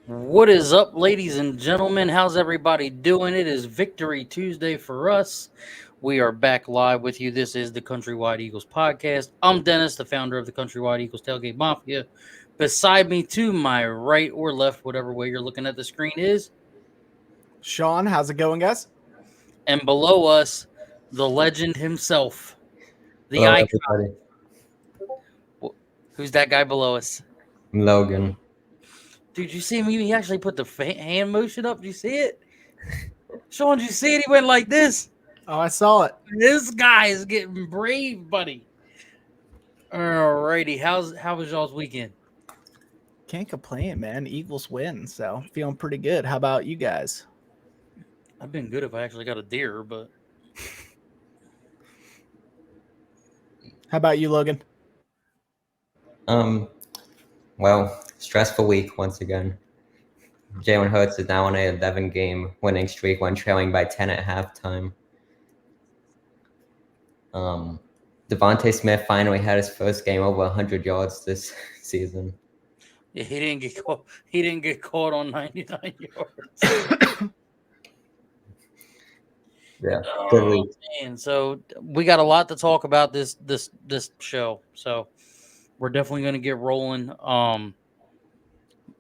What is up, ladies and gentlemen? How's everybody doing? It is Victory Tuesday for us. We are back live with you. This is the Countrywide Eagles podcast. I'm Dennis, the founder of the Countrywide Eagles Tailgate Mafia. Beside me, to my right or left, whatever way you're looking at the screen, is, Sean, how's it going, guys? and below us, the legend himself, the Hello, icon. everybody. Who's that guy below us? I'm Logan. Dude, you see him? He actually put the hand motion up. Did you see it? Sean, did you see it? He went like this. Oh, I saw it. This guy is getting brave, buddy. Alrighty, how was y'all's weekend? Can't complain, man. Eagles win, so feeling pretty good. How about you guys? I've been good if I actually got a deer, but How about you, Logan? Well, stressful week once again. Jalen Hurts is now on a 11-game winning streak when trailing by 10 at halftime. Devontae Smith finally had his first game over 100 yards this season. yeah, he didn't get caught. He didn't get caught on 99 yards. Yeah, good week. Man, so we got a lot to talk about this show. So we're definitely going to get rolling.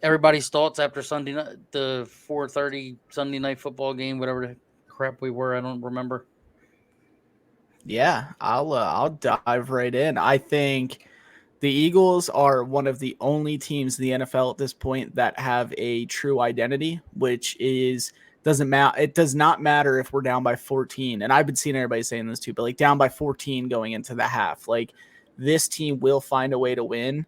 Everybody's thoughts after Sunday night, the 4:30 Sunday night football game, whatever the crap we were. I don't remember. Yeah, I'll dive right in. I think the Eagles are one of the only teams in the NFL at this point that have a true identity, which is doesn't matter. It does not matter if we're down by 14. And I've been seeing everybody saying this too, but like down by 14 going into the half, like this team will find a way to win.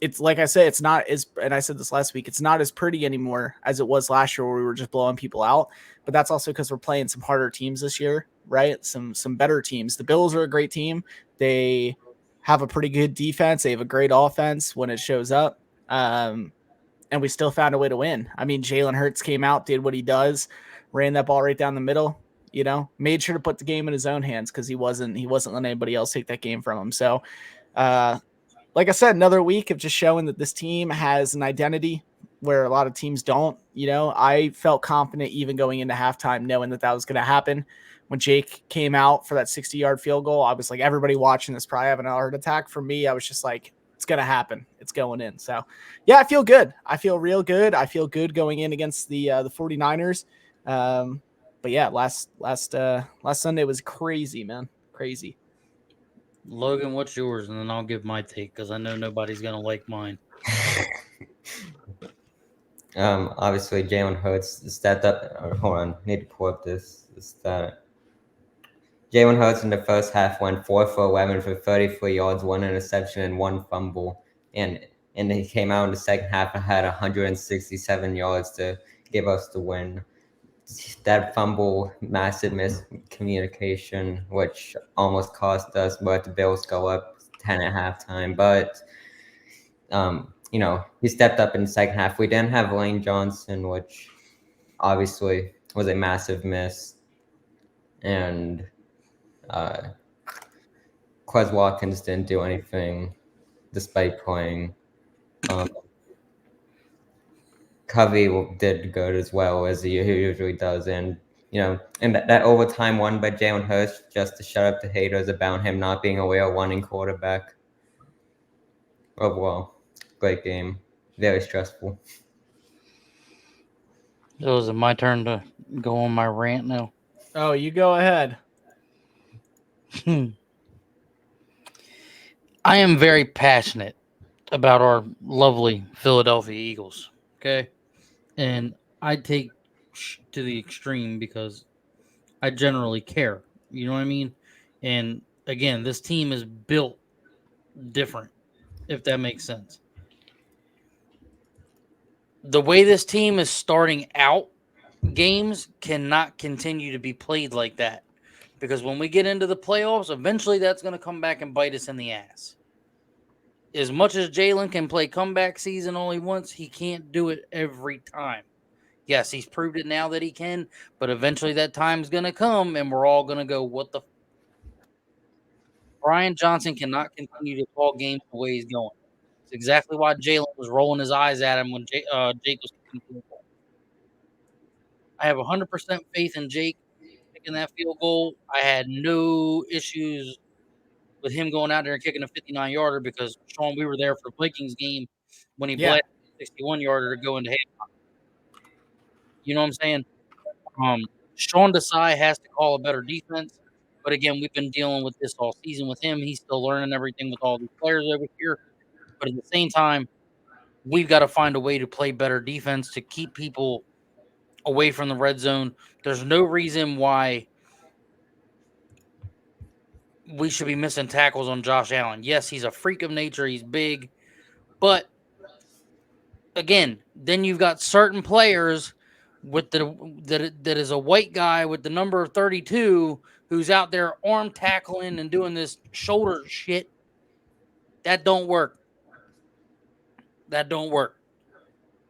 It's like I said, it's not as, and I said this last week, it's not as pretty anymore as it was last year where we were just blowing people out. But that's also because we're playing some harder teams this year, right? Some better teams. The Bills are a great team. They have a pretty good defense. They have a great offense when it shows up. And we still found a way to win. I mean, Jalen Hurts came out, did what he does, ran that ball right down the middle, made sure to put the game in his own hands because he wasn't letting anybody else take that game from him. So, like I said, another week of just showing that this team has an identity where a lot of teams don't. I felt confident even going into halftime knowing that was going to happen. When Jake came out for that 60-yard field goal, I was like, everybody watching this probably having a heart attack. For me, I was just like, it's going to happen. It's going in. So, yeah, I feel good. I feel real good. I feel good going in against the 49ers. But, yeah, last Sunday was crazy, man. Crazy. Logan, what's yours? And then I'll give my take because I know nobody's going to like mine. Obviously, Jalen Hurts stepped up. Hold on, I need to pull up this stat. Jalen Hurts in the first half went 4 for 11 for 33 yards, 1 interception, and 1 fumble. And he came out in the second half and had 167 yards to give us the win. That fumble, massive miscommunication, which almost cost us, but the Bills go up 10 at halftime. But, he stepped up in the second half. We didn't have Lane Johnson, which obviously was a massive miss. And Quez Watkins didn't do anything despite playing. Covey did good as well as he usually does, and and that overtime won by Jalen Hurts just to shut up the haters about him not being a real running quarterback. Overall, great game, very stressful. So is it my turn to go on my rant now? Oh, you go ahead. I am very passionate about our lovely Philadelphia Eagles. Okay. And I take to the extreme because I generally care. You know what I mean? And again, this team is built different, if that makes sense. The way this team is starting out, games cannot continue to be played like that. Because when we get into the playoffs, eventually that's going to come back and bite us in the ass. As much as Jalen can play comeback season only once, he can't do it every time. Yes, he's proved it now that he can, but eventually that time's going to come and we're all going to go, what the Brian Johnson cannot continue to call games the way he's going. It's exactly why Jalen was rolling his eyes at him when Jake was kicking the field goal. I have 100% faith in Jake kicking that field goal. I had no issues with him going out there and kicking a 59-yarder because, Sean, we were there for the Vikings game when he Yeah. blasted a 61-yarder to go into half. You know what I'm saying? Sean Desai has to call a better defense. But again, we've been dealing with this all season with him. He's still learning everything with all these players over here. But at the same time, we've got to find a way to play better defense to keep people away from the red zone. There's no reason why we should be missing tackles on Josh Allen. Yes, he's a freak of nature. He's big. But again, then you've got certain players with that is a white guy with the number 32 who's out there arm tackling and doing this shoulder shit. That don't work. That don't work.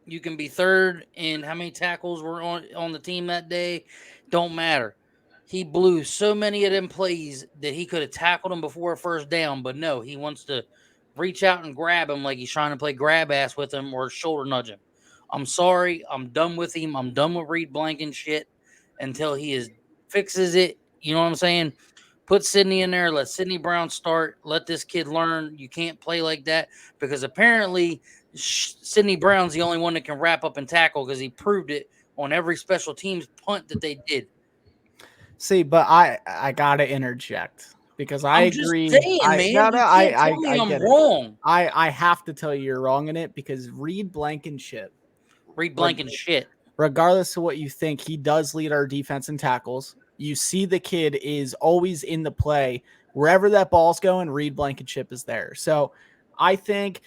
You can be third in how many tackles were on the team that day. Don't matter. He blew so many of them plays that he could have tackled him before a first down, but no, he wants to reach out and grab him like he's trying to play grab ass with him or shoulder nudge him. I'm sorry. I'm done with him. I'm done with Reed Blanken shit until fixes it. You know what I'm saying? Put Sidney in there. Let Sidney Brown start. Let this kid learn. You can't play like that because apparently Sidney Brown's the only one that can wrap up and tackle because he proved it on every special teams punt that they did. See, but I gotta interject because I agree. Just saying, man. You can't tell me I'm wrong. I have to tell you you're wrong in it because Reed Blankenship, regardless of what you think, he does lead our defense in tackles. You see the kid is always in the play. Wherever that ball's going, Reed Blankenship is there. So I think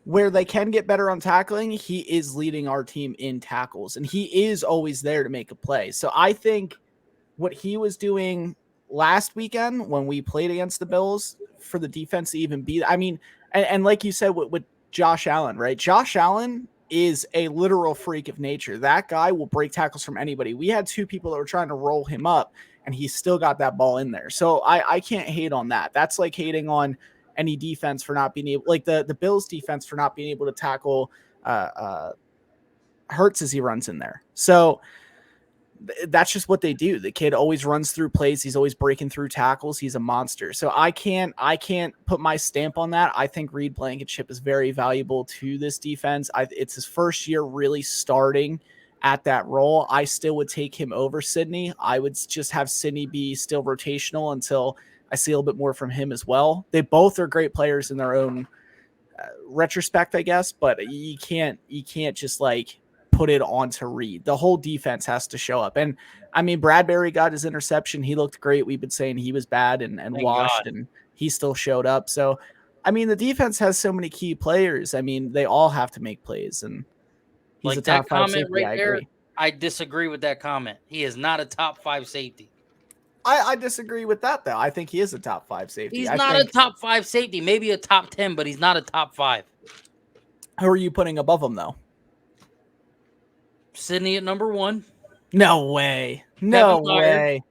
where they can get better on tackling, he is leading our team in tackles, and he is always there to make a play. So I think what he was doing last weekend when we played against the Bills for the defense to even be, I mean, and like you said with Josh Allen, right? Josh Allen is a literal freak of nature. That guy will break tackles from anybody. We had two people that were trying to roll him up, and he still got that ball in there. So I can't hate on that. That's like hating on any defense for not being able, like the Bills defense for not being able to tackle Hurts as he runs in there. So that's just what they do. The kid always runs through plays. He's always breaking through tackles. He's a monster. So I can't put my stamp on that. I think Reed Blankenship is very valuable to this defense. It's his first year really starting at that role. I still would take him over Sidney. I would just have Sidney be still rotational until I see a little bit more from him as well. They both are great players in their own retrospect, I guess, but you can't just like put it onto Reed. The whole defense has to show up. And I mean, Bradbury got his interception. He looked great. We've been saying he was bad and washed, and he still showed up. So, I mean, the defense has so many key players. I mean, they all have to make plays, and he's like a top that five comment safety. right there. I disagree with that comment. He is not a top 5 safety. I disagree with that, though. I think he is a top 5 safety. He's not a top 5 safety, maybe a top 10, but he's not a top 5. Who are you putting above him, though? Sidney at number 1. No way. No way.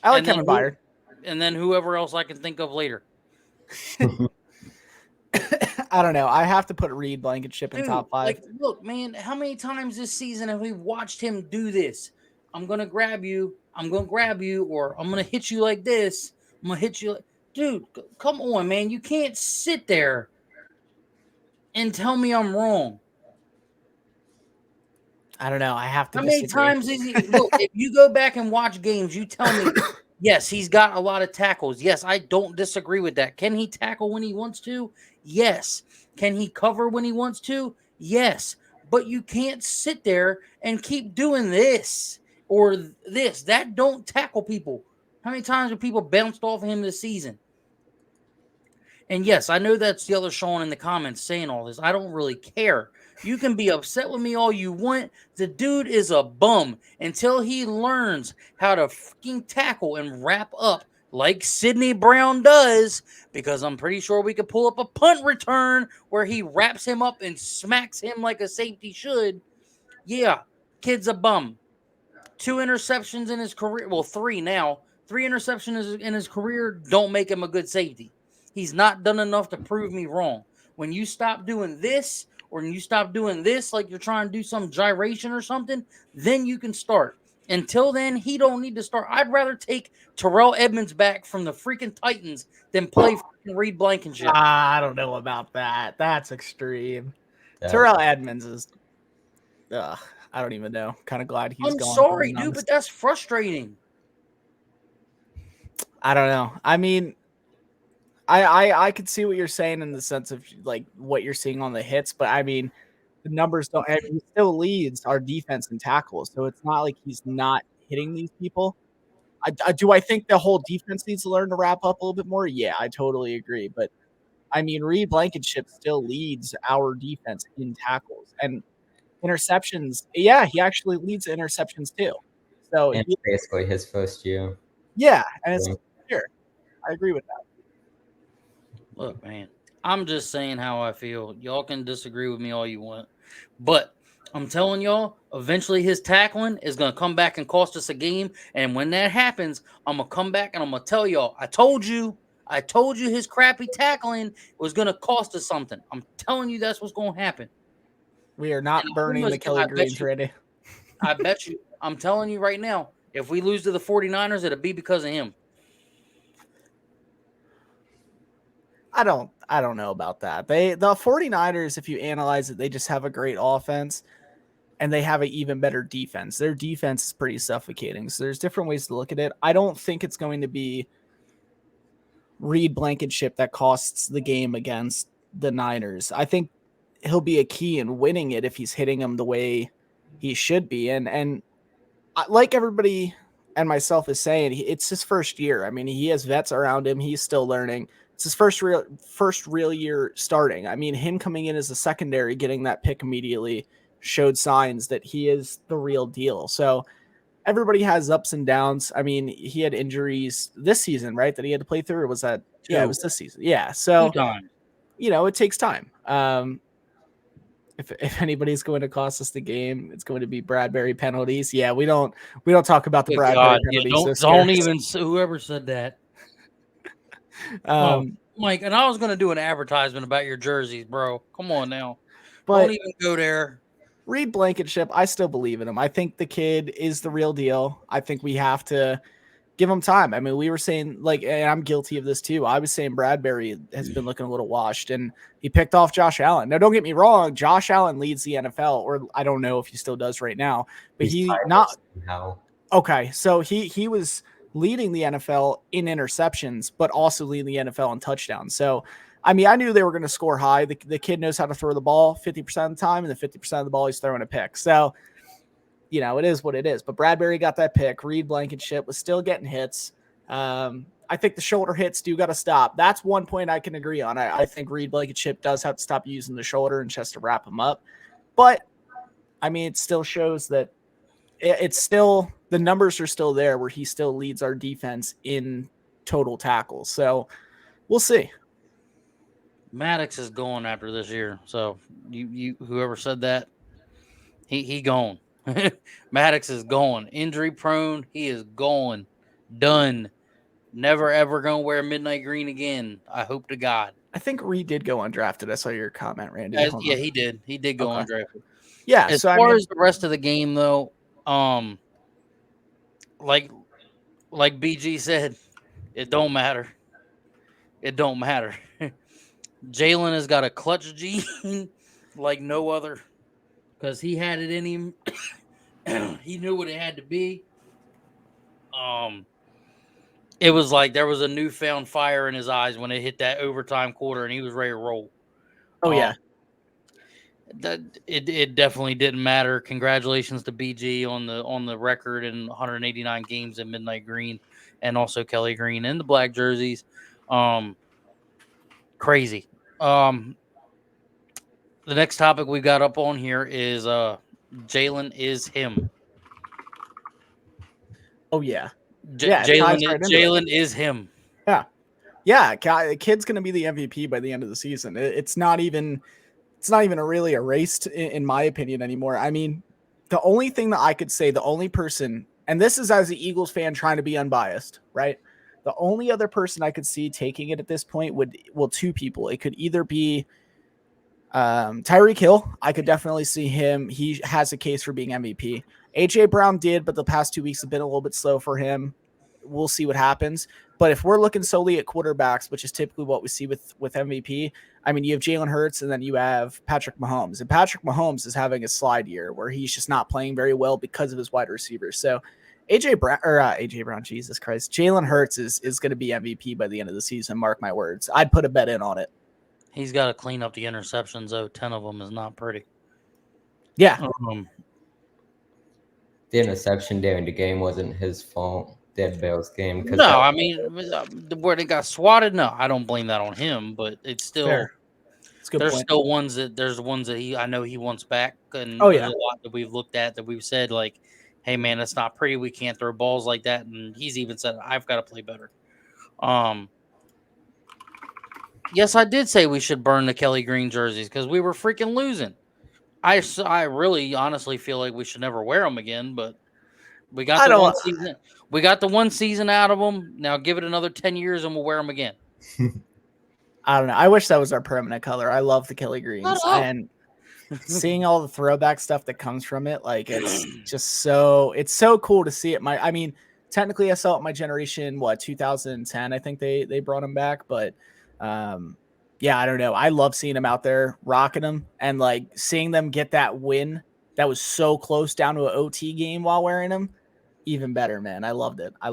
I like Kevin Byard. And then whoever else I can think of later. I don't know. I have to put Reed Blankenship in top 5. Like, look, man, how many times this season have we watched him do this? I'm going to grab you, or I'm going to hit you like this. I'm going to hit you. Dude, come on, man. You can't sit there and tell me I'm wrong. I don't know. I have to. How many times is he? Look, if you go back and watch games, you tell me, yes, he's got a lot of tackles. Yes, I don't disagree with that. Can he tackle when he wants to? Yes. Can he cover when he wants to? Yes. But you can't sit there and keep doing this or this. That don't tackle people. How many times have people bounced off of him this season? And yes, I know that's the other Sean in the comments saying all this. I don't really care. You can be upset with me all you want. The dude is a bum until he learns how to fucking tackle and wrap up like Sidney Brown does, because I'm pretty sure we could pull up a punt return where he wraps him up and smacks him like a safety should. Yeah, kid's a bum. 2 interceptions in his career. Well, 3 now. 3 interceptions in his career don't make him a good safety. he's not done enough to prove me wrong. When you stop doing this, or when you stop doing this, like you're trying to do some gyration or something, then you can start. Until then, he don't need to start. I'd rather take Terrell Edmonds back from the freaking Titans than play freaking Reed Blankenship. I don't know about that. That's extreme. That- Terrell Edmonds is. I don't even know. Kind of glad he's I'm gone. sorry, dude, but that's frustrating. I don't know. I mean, I could see what you're saying in the sense of like what you're seeing on the hits, but I mean, the numbers don't. And he still leads our defense in tackles, so it's not like he's not hitting these people. I think the whole defense needs to learn to wrap up a little bit more? Yeah, I totally agree. But I mean, Reed Blankenship still leads our defense in tackles and interceptions. Yeah, he actually leads interceptions too. So and basically his first year. yeah, and it's sure. I agree with that. Look, man, I'm just saying how I feel. Y'all can disagree with me all you want, but I'm telling y'all, eventually his tackling is going to come back and cost us a game. And when that happens, I'm going to come back and I'm going to tell y'all, I told you his crappy tackling was going to cost us something. I'm telling you that's what's going to happen. We are not burning the Kelly Greens ready. I bet you. I'm telling you right now, if we lose to the 49ers, it'll be because of him. I don't know about that. The 49ers, if you analyze it, they just have a great offense and they have an even better defense. Their defense is pretty suffocating. So there's different ways to look at it. I don't think it's going to be Reed Blankenship that costs the game against the Niners. I think he'll be a key in winning it if he's hitting them the way he should be. And like everybody and myself is saying, it's his first year. I mean, he has vets around him. He's still learning. It's his first real year starting. I mean, him coming in as a secondary, getting that pick immediately showed signs that he is the real deal. So everybody has ups and downs. I mean, he had injuries this season, right? That he had to play through, or was that? Yeah, it was this season. Yeah. So, it takes time. If anybody's going to cost us the game, it's going to be Bradbury penalties. Yeah, we don't talk about the Bradbury penalties. Don't even whoever said that. Mike, and I was going to do an advertisement about your jerseys, bro. Come on now. But don't even go there. Reed Blankenship, I still believe in him. I think the kid is the real deal. I think we have to give him time. I mean, we were saying, like, and I'm guilty of this too. I was saying Bradbury has been looking a little washed, and he picked off Josh Allen. Now, don't get me wrong. Josh Allen leads the NFL, or I don't know if he still does right now, but he's not. Okay, so he was leading the NFL in interceptions, but also leading the NFL in touchdowns. So, I mean, I knew they were going to score high. The kid knows how to throw the ball 50% of the time, and the 50% of the ball he's throwing a pick. So, it is what it is. But Bradbury got that pick. Reed Blankenship was still getting hits. I think the shoulder hits do got to stop. That's one point I can agree on. I think Reed Blankenship does have to stop using the shoulder and just to wrap him up. But, I mean, it still shows that it's still – the numbers are still there where he still leads our defense in total tackles. So we'll see. Maddox is going after this year. So you whoever said that, he gone. Maddox is going. Injury prone. He is going. Done. Never ever gonna wear midnight green again. I hope to God. I think Reed did go undrafted. I saw your comment, Randy. Yeah, he did. He did go undrafted. Yeah. As far as the rest of the game, though, like BG said, it don't matter. It don't matter. Jalen has got a clutch gene like no other because he had it in him. He knew what it had to be. It was like there was a newfound fire in his eyes when it hit that overtime quarter and he was ready to roll. Oh, yeah. It definitely didn't matter. Congratulations to BG on the record in 189 games in midnight green, and also Kelly Green in the black jerseys. Crazy. The next topic we got up on here is Jalen is him. Oh yeah, Jalen is him. Yeah. The kid's gonna be the MVP by the end of the season. It's not even really erased in my opinion anymore. I mean, the only thing that I could say, the only person, and this is as an Eagles fan trying to be unbiased, right? The only other person I could see taking it at this point two people. It could either be Tyreek Hill. I could definitely see him. He has a case for being MVP. AJ Brown did, but the past 2 weeks have been a little bit slow for him. We'll see what happens. But if we're looking solely at quarterbacks, which is typically what we see with MVP, I mean, you have Jalen Hurts and then you have Patrick Mahomes. And Patrick Mahomes is having a slide year where he's just not playing very well because of his wide receivers. So AJ Brown, Jesus Christ, Jalen Hurts is going to be MVP by the end of the season. Mark my words. I'd put a bet in on it. He's got to clean up the interceptions, though. 10 of them is not pretty. Yeah. The interception during the game wasn't his fault. That Bills game. No, I mean, where they got swatted, no, I don't blame that on him, but it's still Fair. It's a good there's point. still ones that I know he wants back, and Oh, there's yeah. a lot that we've looked at that we've said like, hey man, it's not pretty. We can't throw balls like that, and he's even said I've got to play better. Yes, I did say we should burn the Kelly Green jerseys because we were freaking losing. I really honestly feel like we should never wear them again, but we got the one season. We got the one season out of them. Now give it another 10 years and we'll wear them again. I don't know. I wish that was our permanent color. I love the Kelly Greens. And seeing all the throwback stuff that comes from it, like it's so cool to see it. I mean, technically I saw it my generation, 2010, I think they brought them back, but yeah, I don't know. I love seeing them out there rocking them and like seeing them get that win that was so close down to an OT game while wearing them. Even better, man. I loved it. How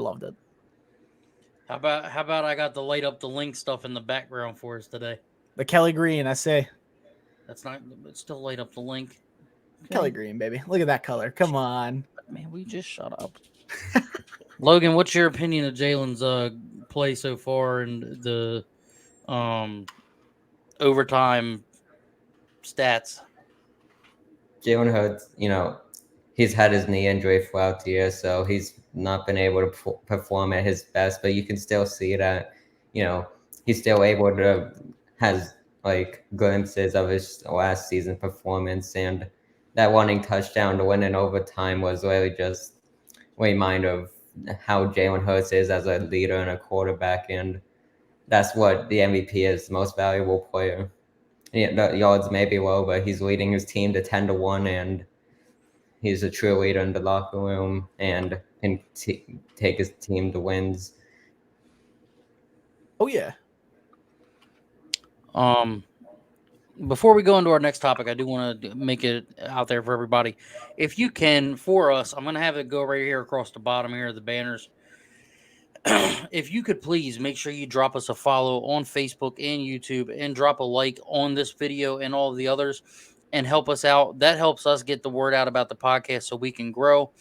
about I got the light up the link stuff in the background for us today? The Kelly Green, I say. It's still light up the link. Okay. Kelly Green, baby. Look at that color. Come on. Man, we just shut up. Logan, what's your opinion of Jalen's play so far and the overtime stats? Jalen Hurts, he's had his knee injury throughout the year, so he's not been able to perform at his best. But you can still see that, he's still able to has like glimpses of his last season performance, and that winning touchdown to win in overtime was really just a reminder of how Jalen Hurts is as a leader and a quarterback, and that's what the MVP is, the most valuable player. Yeah, the yards may be low, but he's leading his team to 10-1, and he's a true leader in the locker room and can take his team to wins. Oh yeah. Before we go into our next topic, I do want to make it out there for everybody. If you can, for us, I'm going to have it go right here across the bottom here of the banners. If you could please make sure you drop us a follow on Facebook and YouTube and drop a like on this video and all of the others and help us out. That helps us get the word out about the podcast so we can grow.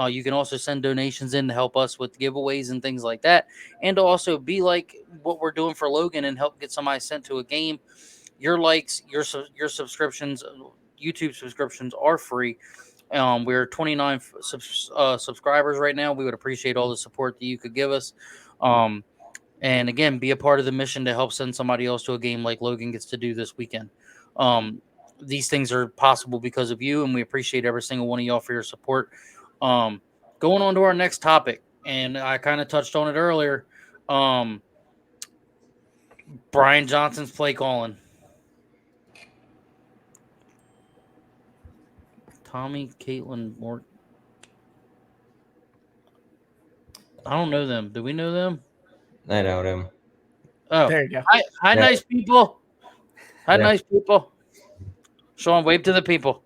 You can also send donations in to help us with giveaways and things like that. And to also be like what we're doing for Logan and help get somebody sent to a game. Your likes, your subscriptions, YouTube subscriptions are free. We're 29 subscribers right now. We would appreciate all the support that you could give us. And again, be a part of the mission to help send somebody else to a game like Logan gets to do this weekend. These things are possible because of you, and we appreciate every single one of y'all for your support. Going on to our next topic, and I kind of touched on it earlier. Brian Johnson's play calling. Tommy, Caitlin, Mort. I don't know them. Do we know them? I know them. Oh, there you go. Hi, Yeah. Nice people. Hi, Yeah. Nice people. Sean, wave to the people.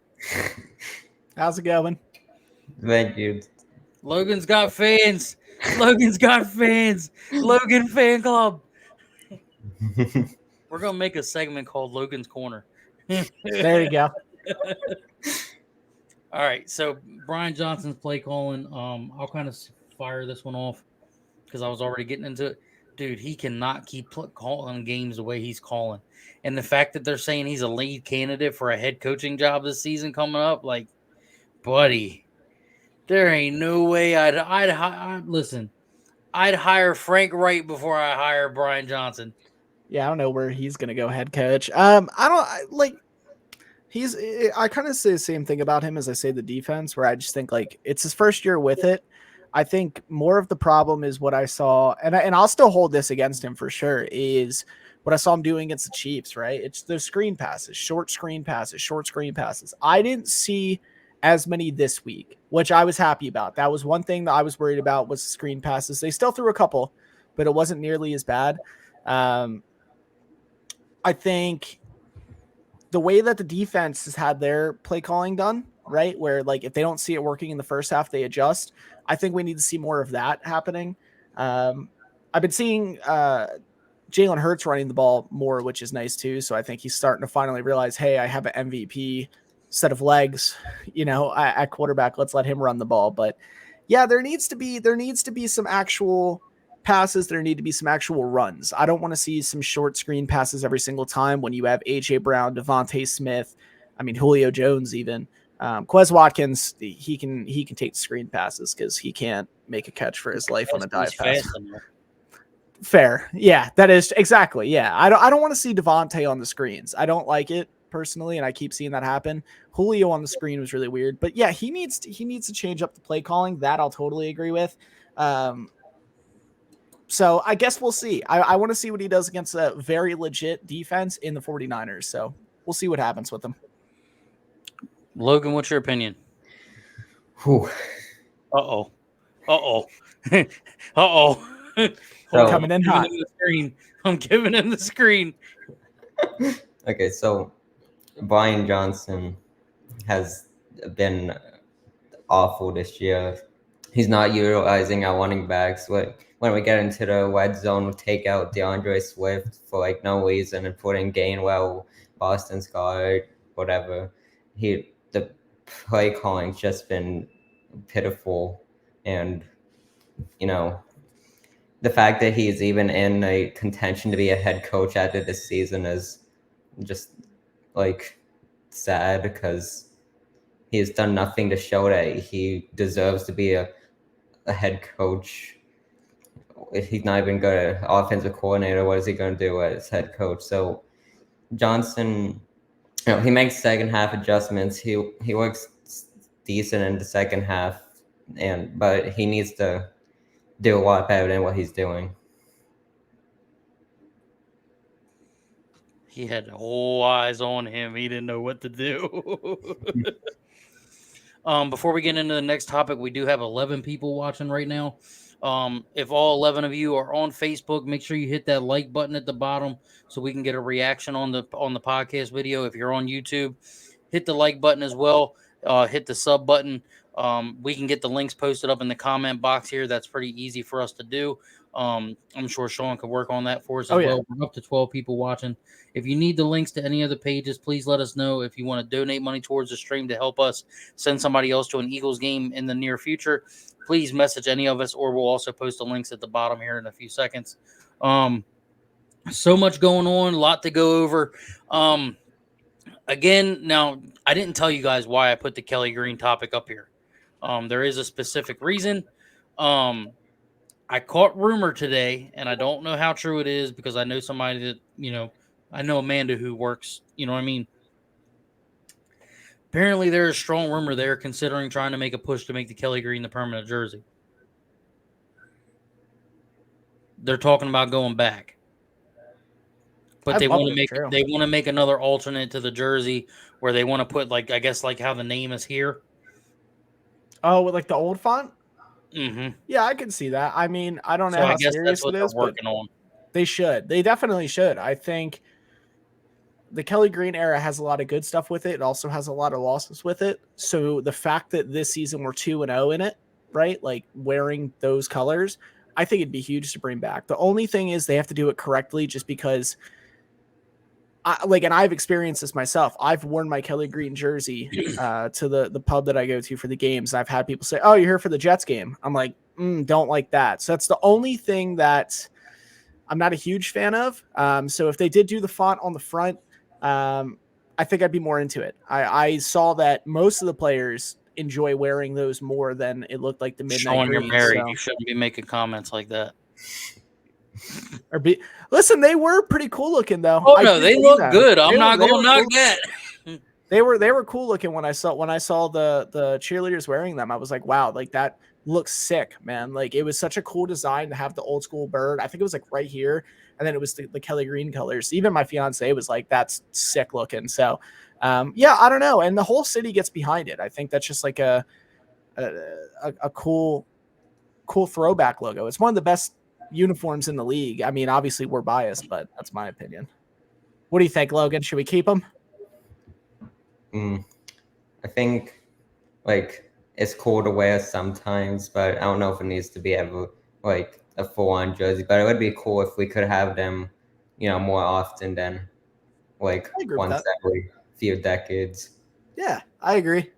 How's it going? Thank you. Logan's got fans. Logan's got fans. Logan fan club. We're gonna make a segment called Logan's Corner. There you go. All right, so Brian Johnson's play calling. I'll kind of fire this one off because I was already getting into it. Dude, he cannot keep calling games the way he's calling, and the fact that they're saying he's a lead candidate for a head coaching job this season coming up, like, buddy, there ain't no way I'd listen. I'd hire Frank Wright before I hire Brian Johnson. Yeah, I don't know where he's gonna go head coach. I kind of say the same thing about him as I say the defense, where I just think like it's his first year with it. I think more of the problem is what I saw, and I'll still hold this against him for sure, is what I saw him doing against the Chiefs, right? It's the screen passes, short screen passes, short screen passes. I didn't see as many this week, which I was happy about. That was one thing that I was worried about was the screen passes. They still threw a couple, but it wasn't nearly as bad. I think the way that the defense has had their play calling done, right? Where like if they don't see it working in the first half, they adjust. I think we need to see more of that happening. I've been seeing Jalen Hurts running the ball more, which is nice too. So I think he's starting to finally realize, hey, I have an MVP set of legs, at quarterback. Let's let him run the ball. But yeah, there needs to be some actual passes. There need to be some actual runs. I don't want to see some short screen passes every single time when you have AJ Brown, Devontae Smith, Julio Jones, even Quez Watkins. He can take screen passes because he can't make a catch for his life on a dive pass. Fair. Yeah, that is exactly. Yeah. I don't want to see Devontae on the screens. I don't like it personally. And I keep seeing that happen. Julio on the screen was really weird, but yeah, he needs to change up the play calling. That I'll totally agree with. So I guess we'll see. I want to see what he does against a very legit defense in the 49ers. So we'll see what happens with them. Logan, what's your opinion? Whew. Uh-oh. Uh-oh. So, coming in hot. I'm giving him the screen. Okay, so Brian Johnson has been awful this year. He's not utilizing our running backs. When we get into the red zone, we'll take out DeAndre Swift for no reason and put in Gainwell, Boston Scott, whatever. The play calling's just been pitiful, and the fact that he's even in a contention to be a head coach after this season is just sad because he has done nothing to show that he deserves to be a head coach. If he's not even good at offensive coordinator, what is he going to do as head coach? So Johnson, he makes second half adjustments. He works decent in the second half, but he needs to do a lot better than what he's doing. He had all eyes on him. He didn't know what to do. Before we get into the next topic, we do have 11 people watching right now. If all 11 of you are on Facebook, make sure you hit that like button at the bottom so we can get a reaction on the podcast video. If you're on YouTube, hit the like button as well. Hit the sub button. We can get the links posted up in the comment box here. That's pretty easy for us to do. I'm sure Sean could work on that for us as well. We're up to 12 people watching. If you need the links to any of the pages, please let us know. If you want to donate money towards the stream to help us send somebody else to an Eagles game in the near future, please message any of us, or we'll also post the links at the bottom here in a few seconds. So much going on, a lot to go over. Again, now, I didn't tell you guys why I put the Kelly Green topic up here. There is a specific reason. I caught rumor today, and I don't know how true it is because I know somebody that, I know Amanda who works, Apparently there is strong rumor they're considering trying to make a push to make the Kelly Green the permanent jersey. They're talking about going back. But they want to make another alternate to the jersey where they want to put I guess how the name is here. Oh, with the old font? Mm-hmm. Yeah, I can see that. I don't know how serious it is, but they should. They definitely should. I think the Kelly Green era has a lot of good stuff with it. It also has a lot of losses with it. So the fact that this season we're 2-0 in it, right? Wearing those colors, I think it'd be huge to bring back. The only thing is they have to do it correctly just because and I've experienced this myself. I've worn my Kelly Green jersey to the pub that I go to for the games. I've had people say, "Oh, you're here for the Jets game." I'm like, don't like that. So that's the only thing that I'm not a huge fan of. So if they did do the font on the front, I think I'd be more into it. I saw that most of the players enjoy wearing those more than it looked like the midnight Sean, green. you're married. So. You shouldn't be making comments like that. Listen, they were pretty cool looking though. Oh no, they look good. I'm not going to knock that. They were cool looking when I saw the cheerleaders wearing them. I was like, wow, like that looks sick, man. Like it was such a cool design to have the old school bird. I think it was like right here, and then it was the Kelly green colors. Even my fiance was like, that's sick looking. So yeah, I don't know. And the whole city gets behind it. I think that's just like a cool throwback logo. It's one of the best uniforms in the league. I mean, obviously we're biased, but that's my opinion. What do you think, Logan? Should we keep them? I think like it's cool to wear sometimes, but I don't know if it needs to be ever like a full-on jersey. But it would be cool if we could have them, more often than like once every few decades. Yeah, I agree.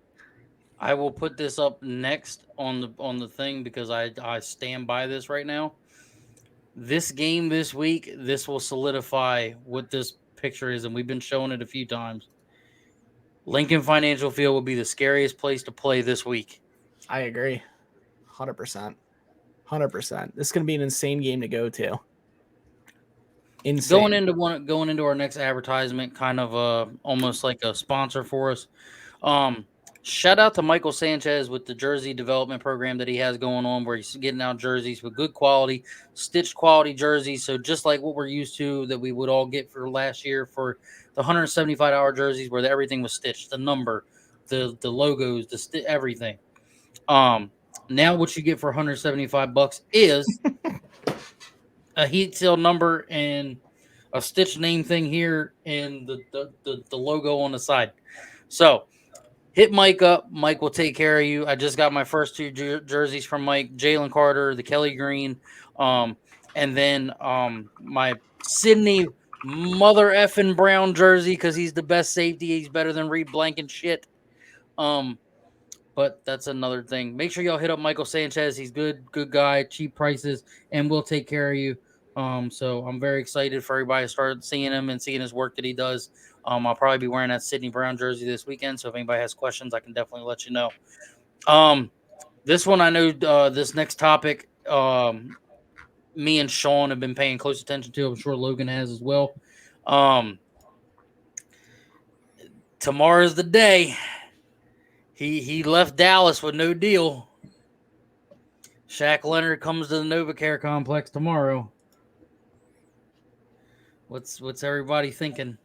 I will put this up next on the thing because I stand by this right now. This game this week, this will solidify what this picture is, and we've been showing it a few times. Lincoln Financial Field will be the scariest place to play this week. I agree. 100%. 100%. This is going to be an insane game to go to. Insane. Going into our next advertisement, kind of almost like a sponsor for us. Shout out to Michael Sanchez with the jersey development program that he has going on, where he's getting out jerseys with good quality, stitched quality jerseys. So just like what we're used to that we would all get for last year for the $175 jerseys, where everything was stitched, the number, the logos, everything. Now what you get for $175 is a heat seal number and a stitch name thing here and the logo on the side. So hit Mike up. Mike will take care of you. I just got my first two jerseys from Mike, Jalen Carter, the Kelly green, and then my Sydney mother effing Brown jersey because he's the best safety. He's better than Reed Blank shit. But that's another thing. Make sure y'all hit up Michael Sanchez. He's good guy, cheap prices, and we'll take care of you. So I'm very excited for everybody to start seeing him and seeing his work that he does. I'll probably be wearing that Sydney Brown jersey this weekend. So if anybody has questions, I can definitely let you know. This one, I know this next topic, me and Sean have been paying close attention to. I'm sure Logan has as well. Tomorrow's the day. He left Dallas with no deal. Shaq Leonard comes to the NovaCare complex tomorrow. What's everybody thinking?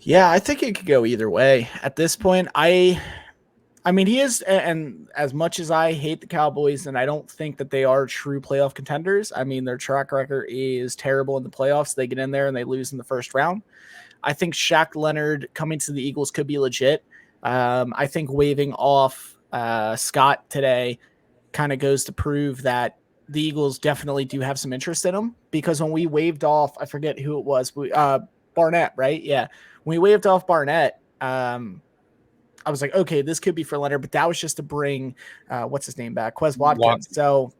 Yeah, I think it could go either way. At this point, I mean, he is, and as much as I hate the Cowboys, and I don't think that they are true playoff contenders. I mean, their track record is terrible in the playoffs. They get in there and they lose in the first round. I think Shaq Leonard coming to the Eagles could be legit. I think waving off Scott today kind of goes to prove that the Eagles definitely do have some interest in him, because when we waved off, I forget who it was, Barnett, right? Yeah. When we waved off Barnett, I was like, okay, this could be for Leonard, but that was just to bring, what's his name back? Quez Watkins. So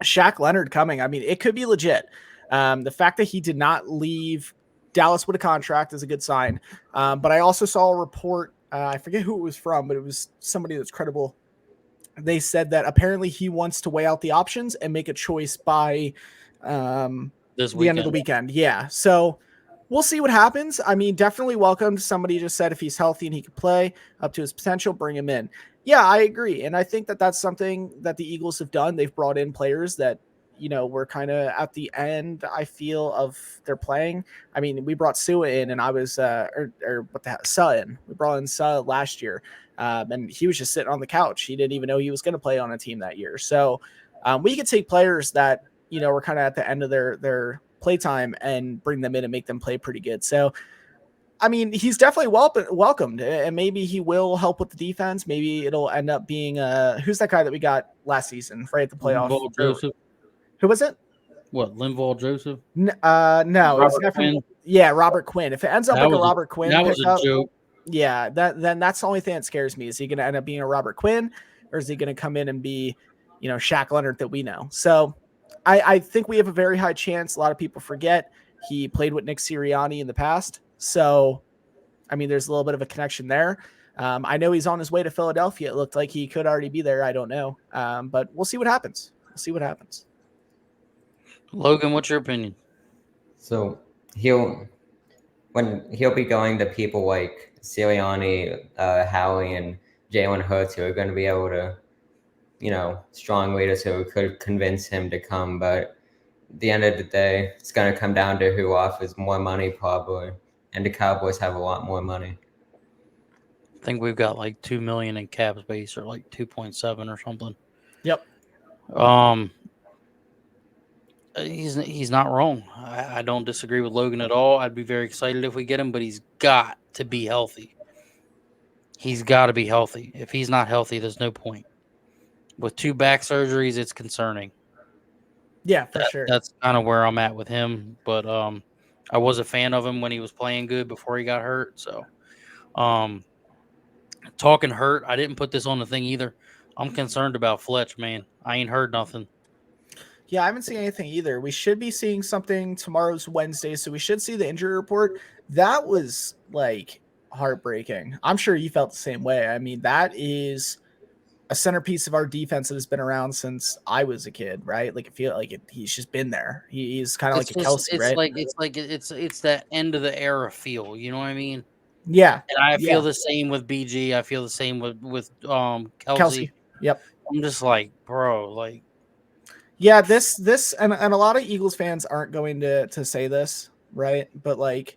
Shaq Leonard coming, I mean, it could be legit. The fact that he did not leave Dallas with a contract is a good sign. But I also saw a report, I forget who it was from, but it was somebody that's credible. They said that apparently he wants to weigh out the options and make a choice by the end of the weekend. Yeah. So we'll see what happens. I mean, definitely welcome. Somebody just said if he's healthy and he can play up to his potential, bring him in. Yeah, I agree. And I think that that's something that the Eagles have done. They've brought in players that, you know, we're kind of at the end, I feel, of their playing. I mean, we brought Sua in, and I was, or what the hell, Sutton. We brought in Sua last year, and he was just sitting on the couch. He didn't even know he was going to play on a team that year. So we could take players that, you know, were kind of at the end of their playtime and bring them in and make them play pretty good. So, I mean, he's definitely welcomed, and maybe he will help with the defense. Maybe it'll end up being who's that guy that we got last season, right at the playoff? Who was it? What, Linval Joseph? No, it's not from, Robert Quinn. If it ends up like a Robert Quinn, that was a joke. Yeah, then that's the only thing that scares me. Is he going to end up being a Robert Quinn, or is he going to come in and be, you know, Shaq Leonard that we know? So I think we have a very high chance. A lot of people forget he played with Nick Sirianni in the past. So, I mean, there's a little bit of a connection there. I know he's on his way to Philadelphia. It looked like he could already be there. I don't know. But we'll see what happens. Logan, what's your opinion? So when he'll be going to people like Sirianni, Howie, and Jalen Hurts, who are going to be able to, strong leaders who could convince him to come. But at the end of the day, it's going to come down to who offers more money, probably. And the Cowboys have a lot more money. I think we've got like 2 million in cap space, or like 2.7 or something. Yep. He's not wrong. I don't disagree with Logan at all. I'd be very excited if we get him, but he's got to be healthy. He's got to be healthy. If he's not healthy, there's no point. With 2 back surgeries, it's concerning. Yeah, for sure. That's kind of where I'm at with him. But I was a fan of him when he was playing good before he got hurt. So, talking hurt, I didn't put this on the thing either. I'm concerned about Fletch, man. I ain't heard nothing. Yeah, I haven't seen anything either. We should be seeing something. Tomorrow's Wednesday, so we should see the injury report. That was like heartbreaking. I'm sure you felt the same way. I mean, that is a centerpiece of our defense that has been around since I was a kid, right? Like, I feel like he's just been there. He's kind of like a Kelsey, right? It's that end of the era feel. You know what I mean? Yeah. And I feel the same with BG. I feel the same with Kelsey. Yep. I'm just like, bro, like. Yeah, this and a lot of Eagles fans aren't going to say this, right? But like,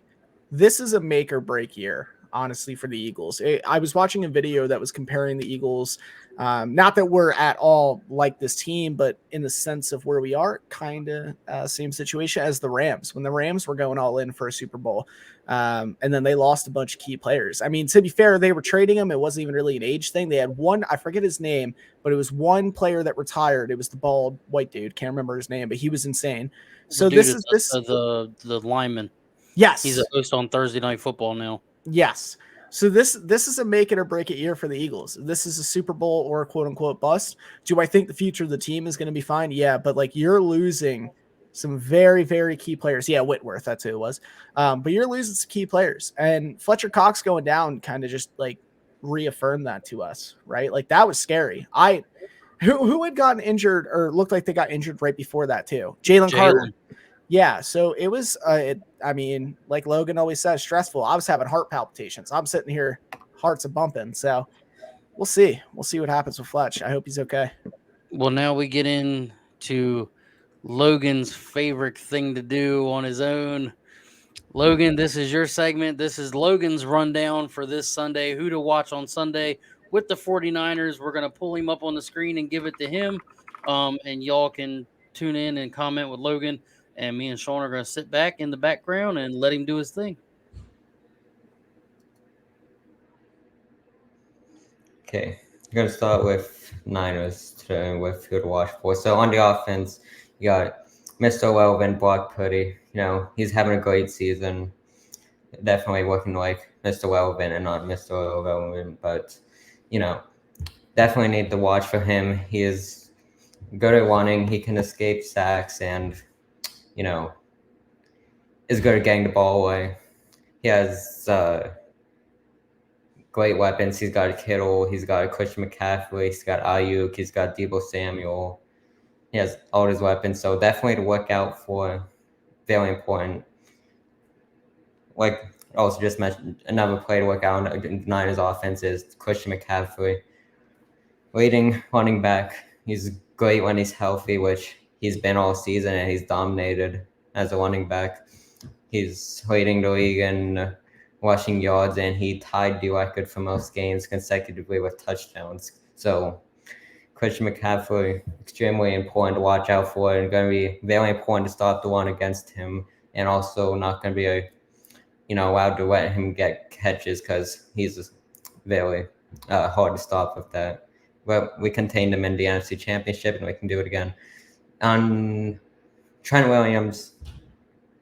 this is a make or break year, honestly, for the Eagles. I was watching a video that was comparing the Eagles, not that we're at all like this team, but in the sense of where we are, kind of same situation as the Rams. When the Rams were going all in for a Super Bowl, and then they lost a bunch of key players. I mean, to be fair, they were trading them. It wasn't even really an age thing. They had one, I forget his name, but it was one player that retired. It was the bald white dude. Can't remember his name, but he was insane. So this is the lineman. Yes. He's a host on Thursday Night Football now. Yes. So this is a make it or break it year for the Eagles. This is a Super Bowl or a quote unquote bust. Do I think the future of the team is going to be fine? Yeah, but like, you're losing some very, very key players. Yeah, Whitworth, that's who it was. But you're losing some key players, and Fletcher Cox going down kind of just like reaffirmed that to us, right? Like, that was scary. Who had gotten injured or looked like they got injured right before that too? Jalen Carter. Yeah, so it was, I mean, like Logan always says, stressful. I was having heart palpitations. I'm sitting here, hearts are bumping. So we'll see. We'll see what happens with Fletch. I hope he's okay. Well, now we get into Logan's favorite thing to do on his own. Logan, this is your segment. This is Logan's rundown for this Sunday. Who to watch on Sunday with the 49ers. We're going to pull him up on the screen and give it to him. And y'all can tune in and comment with Logan. And me and Sean are going to sit back in the background and let him do his thing. Okay, I'm going to start with Niners today with who to watch for. So on the offense, you got Mr. Logan, Brock Purdy. You know, he's having a great season. Definitely looking like Mr. Logan and not Mr. Logan, but, you know, definitely need to watch for him. He is good at running. He can escape sacks and, you know, is good at getting the ball away. He has great weapons. He's got a Kittle. He's got a Christian McCaffrey. He's got Ayuk. He's got Deebo Samuel. He has all his weapons. So definitely to look out for. Very important. Like also just mentioned, another play to look out on the Niners offense is Christian McCaffrey. Leading running back. He's great when he's healthy, which he's been all season, and he's dominated as a running back. He's leading the league in rushing yards, and he tied the record for most games consecutively with touchdowns. So Christian McCaffrey, extremely important to watch out for, and going to be very important to stop the run against him, and also not going to be allowed to let him get catches because he's very hard to stop with that. But we contained him in the NFC Championship, and we can do it again. On Trent Williams,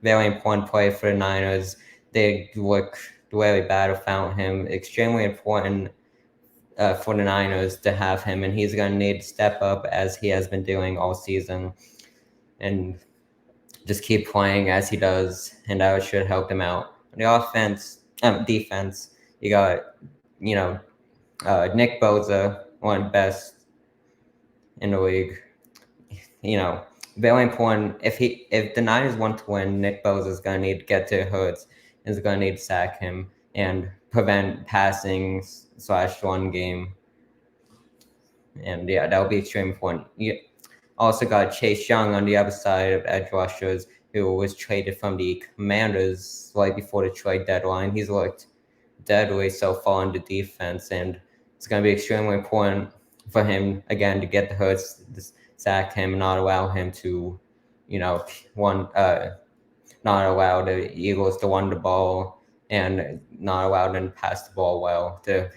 very important play for the Niners. They look very bad without him. Extremely important for the Niners to have him, and he's going to need to step up as he has been doing all season and just keep playing as he does, and that should help him out. The defense, you got, Nick Bosa, one of the best in the league. Very important. If the Niners want to win, Nick Bosa is going to need to get to Hurts is going to need to sack him and prevent passing / run game. And yeah, that'll be extremely important. You also got Chase Young on the other side of edge rushers, who was traded from the Commanders right before the trade deadline. He's looked deadly so far in the defense, and it's going to be extremely important for him again to get the Hurts, sack him, not allow him to, not allow the Eagles to run the ball, and not allow them to pass the ball well to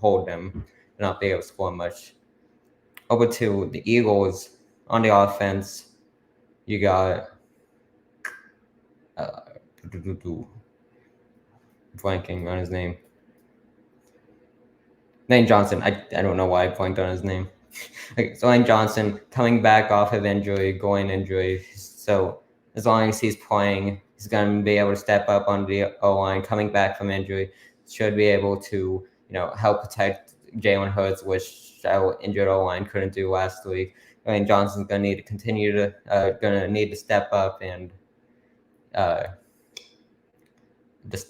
hold them, not be able to score much. Over to the Eagles on the offense, you got blanking on his name. Lane Johnson. I don't know why I blanked on his name. Okay, so Lane Johnson coming back off of groin injury. So as long as he's playing, he's going to be able to step up on the O-line. Coming back from injury, should be able to help protect Jalen Hurts, which our injured O-line couldn't do last week. Lane Johnson's going to need to continue to step up and just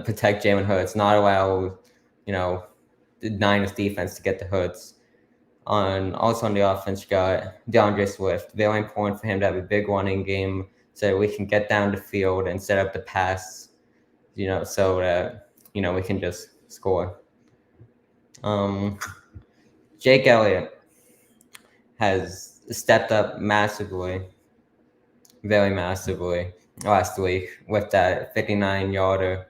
protect Jalen Hurts, not allow the Niners defense to get the Hurts. Also on the offense, you got DeAndre Swift. Very important for him to have a big running game so that we can get down the field and set up the pass, so that we can just score. Jake Elliott has stepped up massively, very massively last week with that 59-yarder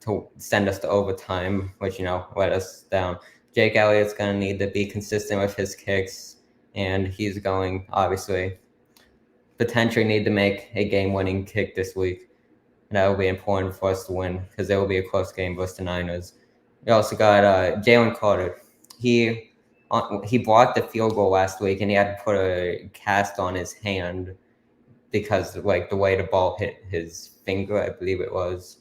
to send us to overtime, which let us down. Jake Elliott's going to need to be consistent with his kicks, and he's going obviously potentially need to make a game-winning kick this week. And that will be important for us to win because there will be a close game versus the Niners. We also got Jalen Carter. He blocked the field goal last week, and he had to put a cast on his hand because the way the ball hit his finger, I believe it was.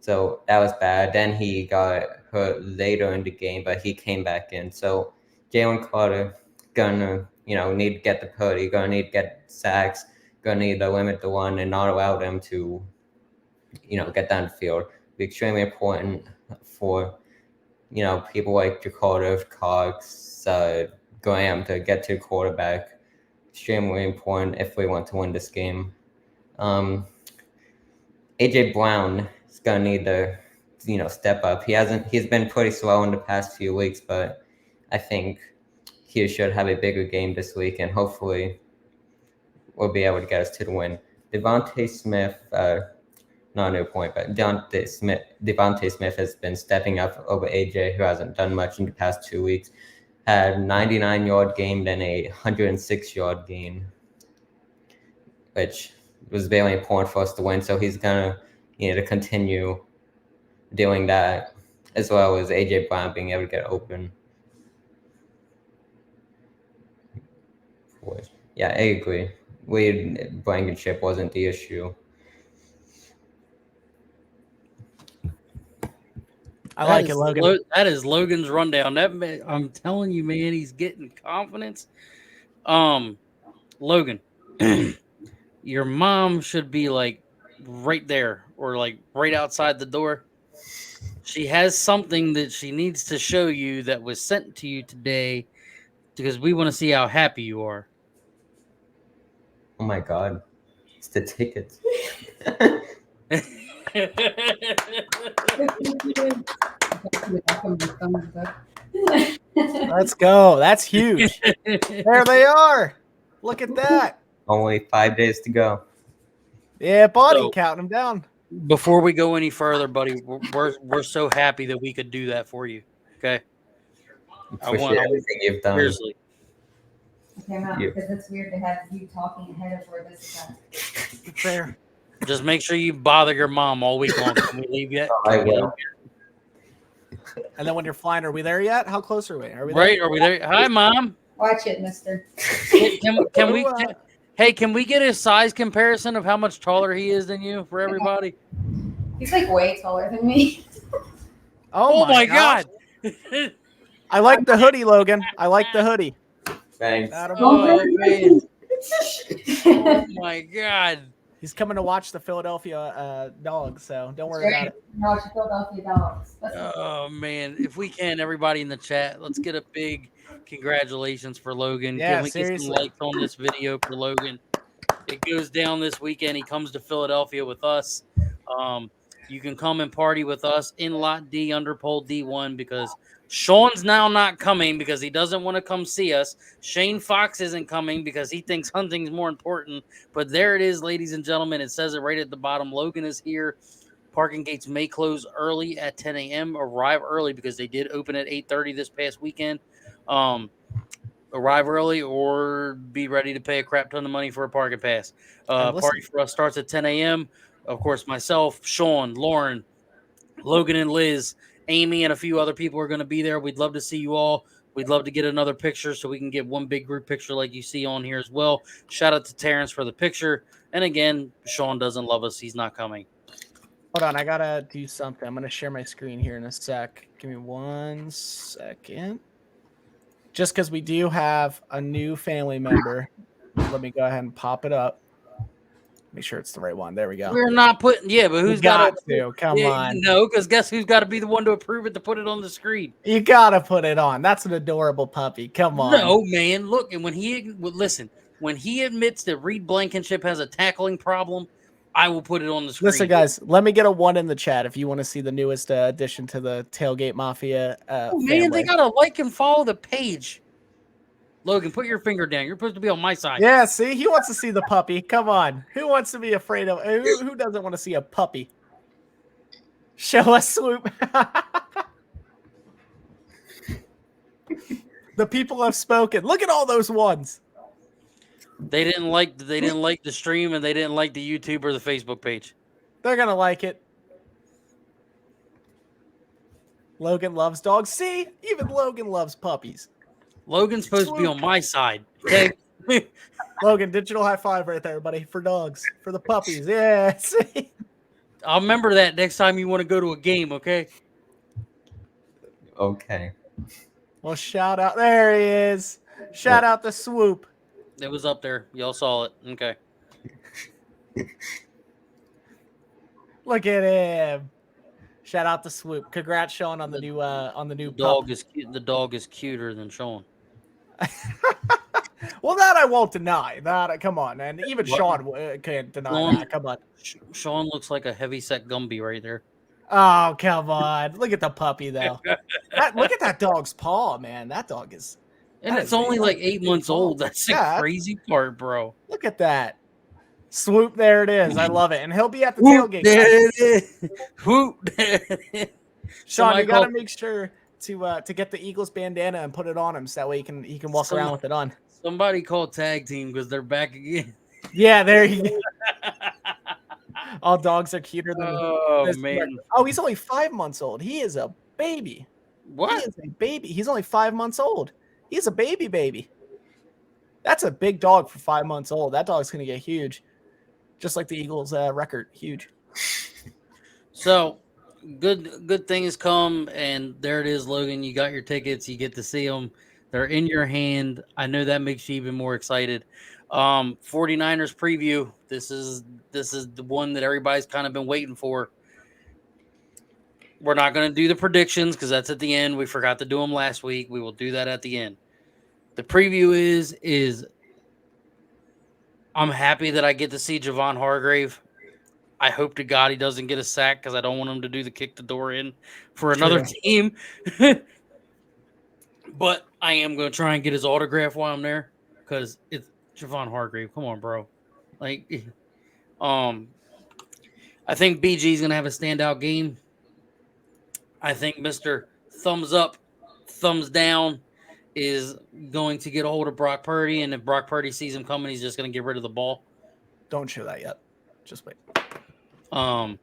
So that was bad. Then he got hurt later in the game, but he came back in. So Jalen Carter gonna need to get the putty, gonna need to get sacks, gonna need to limit the run and not allow them to get down the field. Be extremely important for people like Jakarta, Cox, Graham to get to the quarterback. Extremely important if we want to win this game. AJ Brown is gonna need to step up. He's been pretty slow in the past few weeks, but I think he should have a bigger game this week, and hopefully we'll be able to get us to the win. Devontae Smith, not a new point, but Devontae Smith has been stepping up over AJ, who hasn't done much in the past 2 weeks. Had 99-yard gain, then a 106-yard gain, which was very important for us to win. So he's gonna to continue doing that, as well as AJ Brown being able to get open. Yeah, I agree. Blankenship wasn't the issue. I like it, Logan. That is Logan's rundown. I'm telling you, man, he's getting confidence. Logan, your mom should be like right there or like right outside the door. She has something that she needs to show you that was sent to you today because we want to see how happy you are. Oh my God, it's the tickets. Let's go. That's huge. There they are. Look at that. Only 5 days to go. Yeah, buddy, counting them down. Before we go any further, buddy, we're so happy that we could do that for you. Okay. Appreciate everything you've done. Seriously. Because it's weird to have you talking ahead of where this is at. Fair. Just make sure you bother your mom all week long. Can we leave yet? I will. And then when you're flying, are we there yet? How close are we? Are we right? there? Are we there? Hi, Mom. Watch it, mister. Can we get a size comparison of how much taller he is than you for everybody? He's like way taller than me. Oh my God. I like the hoodie, Logan. I like the hoodie. Thanks. Oh, man. Oh my God. He's coming to watch the Philadelphia Dogs, so don't worry about it. No, it's Philadelphia Dogs. Oh man, if we can, everybody in the chat, let's get a big congratulations for Logan. Yeah, Can we get some seriously. likes on this video for Logan? It goes down this weekend. He comes to Philadelphia with us. You can come and party with us in Lot D under pole D1 because Sean's now not coming because he doesn't want to come see us. Shane Fox isn't coming because he thinks hunting's more important. But there it is, ladies and gentlemen. It says it right at the bottom. Logan is here. Parking gates may close early at 10 a.m. Arrive early because they did open at 8:30 this past weekend. Arrive early or be ready to pay a crap ton of money for a parking pass. Party for us starts at 10 a.m. Of course, myself, Sean, Lauren, Logan, and Liz, Amy, and a few other people are going to be there. We'd love to see you all. We'd love to get another picture so we can get one big group picture like you see on here as well. Shout out to Terrence for the picture. And again, Sean doesn't love us. He's not coming. Hold on, I got to do something. I'm going to share my screen here in a sec. Give me 1 second. Just because we do have a new family member, let me go ahead and pop it up. Make sure it's the right one. There we go. We're not putting, but who's got to? Come on. No, because guess who's got to be the one to approve it to put it on the screen? You got to put it on. That's an adorable puppy. Come on. No, man. Look, and when he admits that Reed Blankenship has a tackling problem, I will put it on the screen. Listen, guys, let me get a 1 in the chat if you want to see the newest addition to the Tailgate Mafia. Man, they got to like and follow the page. Logan, put your finger down. You're supposed to be on my side. Yeah, see? He wants to see the puppy. Come on. Who wants to be afraid of... Who doesn't want to see a puppy? Show us Swoop. The people have spoken. Look at all those ones. They didn't like the stream, and they didn't like the YouTube or the Facebook page. They're going to like it. Logan loves dogs. See? Even Logan loves puppies. Logan's supposed to be on my side. Okay. Logan, digital high five right there, buddy. For dogs. For the puppies. Yeah. See? I'll remember that next time you want to go to a game, okay? Okay. Well, shout out. There he is. Shout out to Swoop. It was up there. Y'all saw it. Okay. Look at him. Shout out to Swoop. Congrats, Sean, on the new dog pup. is cute. The dog is cuter than Sean. Well, that I won't deny. That come on, and even Sean can't deny that. Come on. Sean looks like a heavyset Gumby right there. Oh, come on. Look at the puppy though. Look at that dog's paw, man. That dog is. And it's only like 8 months old. That's the crazy part, bro. Look at that. Swoop, there it is. I love it. And he'll be at the tailgate. There it is. Whoop. There it is. Sean, you got to make sure to get the Eagles bandana and put it on him so that way he can walk around with it on. Somebody call tag team because they're back again. Yeah, there you go. All dogs are cuter than man. Oh, he's only 5 months old. He is a baby. What? He is a baby. He's only 5 months old. He's a baby. That's a big dog for 5 months old. That dog's going to get huge. Just like the Eagles record. Huge. So, good thing has come, and there it is, Logan. You got your tickets. You get to see them. They're in your hand. I know that makes you even more excited. 49ers preview. This is the one that everybody's kind of been waiting for. We're not going to do the predictions because that's at the end. We forgot to do them last week. We will do that at the end. The preview is I'm happy that I get to see Javon Hargrave. I hope to God he doesn't get a sack because I don't want him to do the kick the door in for another team. But I am going to try and get his autograph while I'm there because it's Javon Hargrave. Come on, bro. I think BG is going to have a standout game. I think Mr. Thumbs Up, Thumbs Down is going to get a hold of Brock Purdy, and if Brock Purdy sees him coming, he's just going to get rid of the ball. Don't show that yet. Just wait. I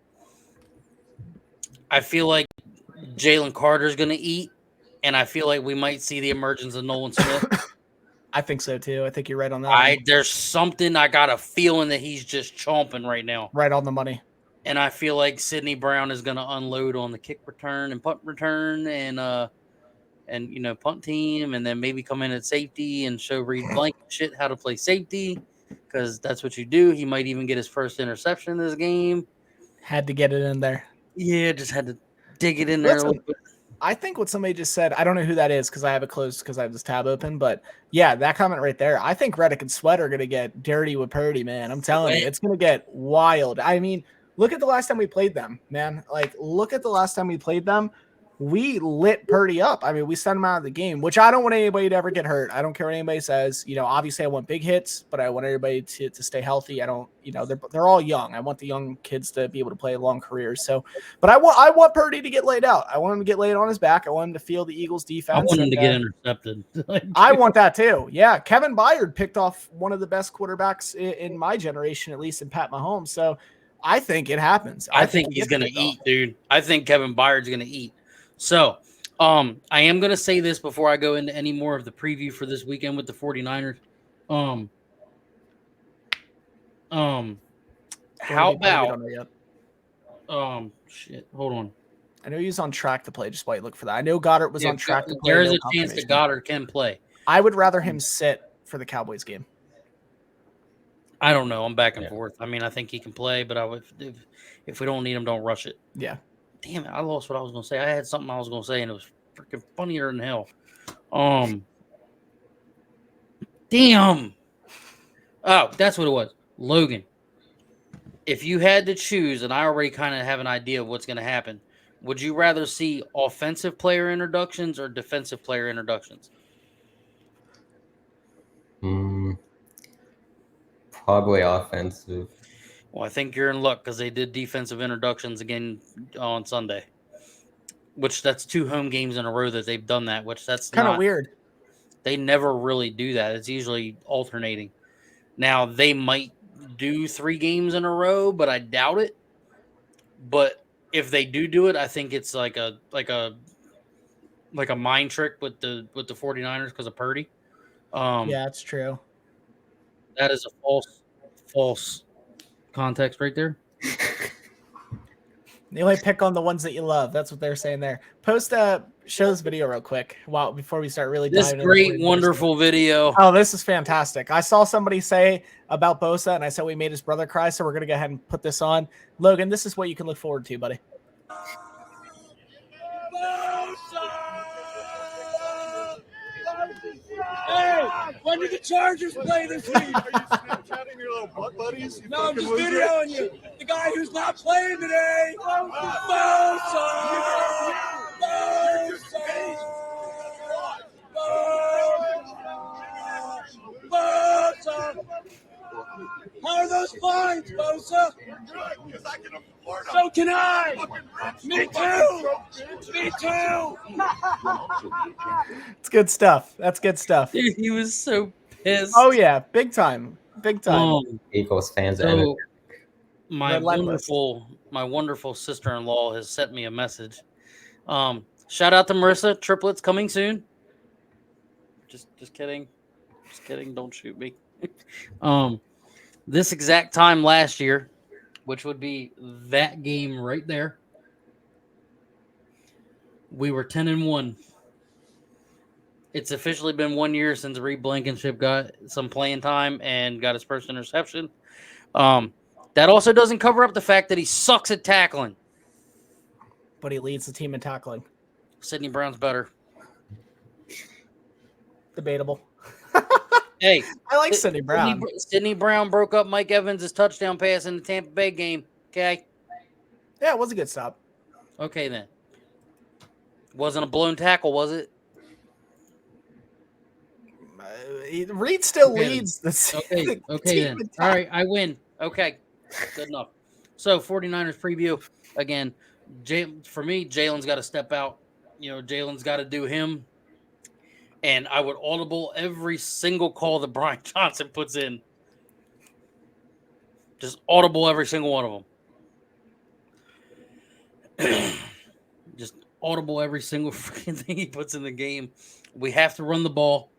feel like Jalen Carter's going to eat, and I feel like we might see the emergence of Nolan Smith. I think so, too. I think you're right on that. There's something, I got a feeling that he's just chomping right now. Right on the money. And I feel like Sidney Brown is going to unload on the kick return and punt return and punt team, and then maybe come in at safety and show Reed Blankenship how to play safety. because that's what you do. He might even get his first interception in this game. Had to get it in there. Yeah, just had to dig it in there a Listen, little bit. I think what somebody just said, I don't know who that is because I have it closed because I have this tab open, but yeah, that comment right there. I think Reddick and Sweat are going to get dirty with Purdy, man. I'm telling you, it's going to get wild. I mean, look at the last time we played them, man. Like, look at the last time we played them. We lit Purdy up. I mean, we sent him out of the game, which I don't want anybody to ever get hurt. I don't care what anybody says. You know, obviously I want big hits, but I want everybody to stay healthy. I don't, you know, they're all young. I want the young kids to be able to play long careers. So, but I want Purdy to get laid out. I want him to get laid on his back. I want him to feel the Eagles defense. I want him to get intercepted. I want that too. Yeah. Kevin Byard picked off one of the best quarterbacks in my generation, at least in Pat Mahomes. So I think it happens. I think he's going to eat, dude. I think Kevin Byard's going to eat. So, I am going to say this before I go into any more of the preview for this weekend with the 49ers. How about shit, hold on. I know he's on track to play. Just wait, look for that. I know Goddard was on track to play. There is a chance that Goddard can play. I would rather him sit for the Cowboys game. I don't know. I'm back and forth. I mean, I think he can play, but I would if we don't need him, don't rush it. Yeah. Damn it, I lost what I was going to say. I had something I was going to say, and it was freaking funnier than hell. Damn. Oh, that's what it was. Logan, if you had to choose, and I already kind of have an idea of what's going to happen, would you rather see offensive player introductions or defensive player introductions? Probably offensive. Well, I think you're in luck because they did defensive introductions again on Sunday, which that's 2 home games in a row that they've done that, which that's kind of weird. They never really do that. It's usually alternating. Now, they might do 3 games in a row, but I doubt it. But if they do it, I think it's like a mind trick with the 49ers because of Purdy. Yeah, that's true. That is a false context right there. You only pick on the ones that you love. That's what they're saying there. Post show this video real quick before we start really diving this great, wonderful video. Oh, this is fantastic. I saw somebody say about Bosa, and I said we made his brother cry, so we're going to go ahead and put this on. Logan, this is what you can look forward to, buddy. Hey, when did the Chargers play this week? Are you Snapchatting your little butt buddies? No, I'm just videoing you. The guy who's not playing today. Bosa! How are those fines, Bosa? Because I can afford them. So can I. Me too. Me too. It's good stuff. That's good stuff. Dude, he was so pissed. Oh yeah, big time. Big time. Eagles fans. So my wonderful sister-in-law has sent me a message. Shout out to Marissa. Triplets coming soon. Just kidding. Just kidding. Don't shoot me. This exact time last year, which would be that game right there, we were 10-1. It's officially been 1 year since Reed Blankenship got some playing time and got his first interception. That also doesn't cover up the fact that he sucks at tackling. But he leads the team in tackling. Sidney Brown's better. Debatable. Hey, I like Sidney Brown. Sidney Brown broke up Mike Evans' touchdown pass in the Tampa Bay game. Okay. Yeah, it was a good stop. Okay, then. Wasn't a blown tackle, was it? Reed still leads the Okay then. All right, I win. Okay, good enough. So, 49ers preview. Again, for me, Jalen's got to step out. You know, Jalen's got to do him. And I would audible every single call that Brian Johnson puts in. Just audible every single one of them. Just audible every single freaking thing he puts in the game. We have to run the ball.